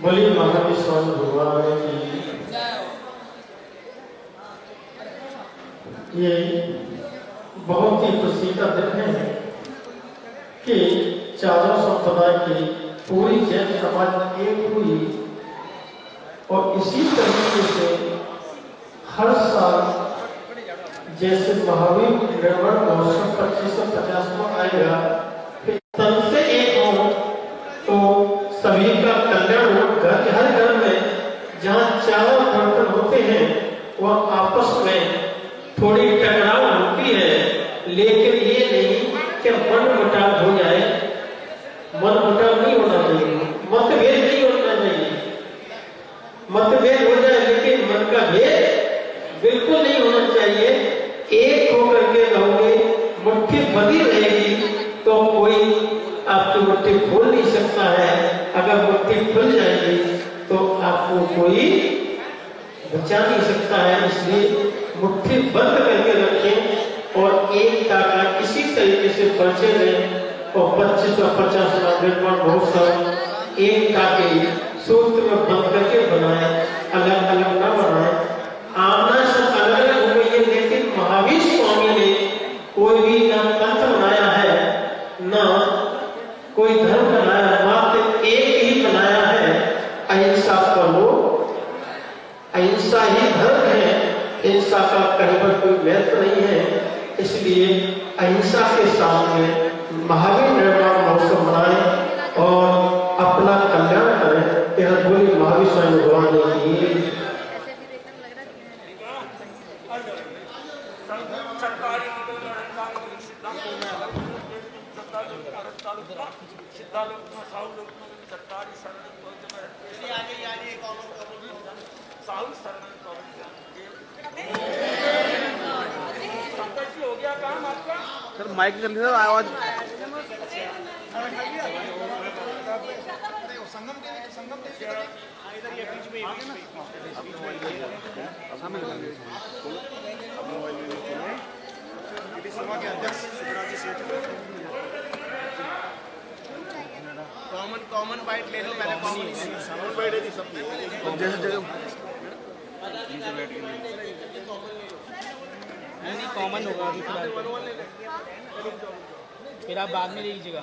बोलिए महावीर स्वामी भगवान की। ये बहुत ही खुशी का दिन है कि चारों संप्रदाय की पूरी जैन समाज एक हुई और इसी तरीके से हर साल जैसे महावीर निर्माण महोत्सव 2550 में आएगा, फिर तन से एक हो तो सभी का कल्याण हो। हर घर में जहाँ चारों बर्तन होते हैं वह आपस में थोड़ी टकराव होती है, लेकिन ये नहीं कि मन मुटाव हो जाए। मन मुटाव नहीं होना चाहिए, मतभेद नहीं होना चाहिए। मतभेद हो जाए लेकिन मन का भेद बिल्कुल नहीं होना चाहिए। एक होकर के रहोगे, मुट्ठी बंधी रहेगी तो कोई आपकी मुट्ठी खोल नहीं सकता है। अगर मुट्ठी खुल जाएगी तो आपको कोई बचा नहीं सकता है। इसलिए मुट्ठी बंद करके रखें और एकता का इसी तरीके से परिचय दें। और 2550वां निर्माण महोत्सव एकता के सूत्र में बंद करके बनाए, अलग अलग न बनाए। आमना सब अलग अलग हो गई है, लेकिन महावीर स्वामी ने कोई भी न पंथ बनाया है न कोई धर्म बनाया, मात्र एक ही बनाया है, अहिंसा करो। अहिंसा ही धर्म है, हिंसा का कहीं पर कोई महत्व नहीं है। इसलिए अहिंसा के सामने महावीर निर्माण महोत्सव मनाएं और अपना कल्याण करें। यह बोली महावीर स्वयं भगवान ने की। हो गया काम आपका सर, माइक कर लीजिए आवाज। कॉमन बाइट ले लो पहले। कॉमन बाइट है जी सब जैसे जगह नहीं कॉमन होगा अभी फिर आप बाद में ले लीजिएगा।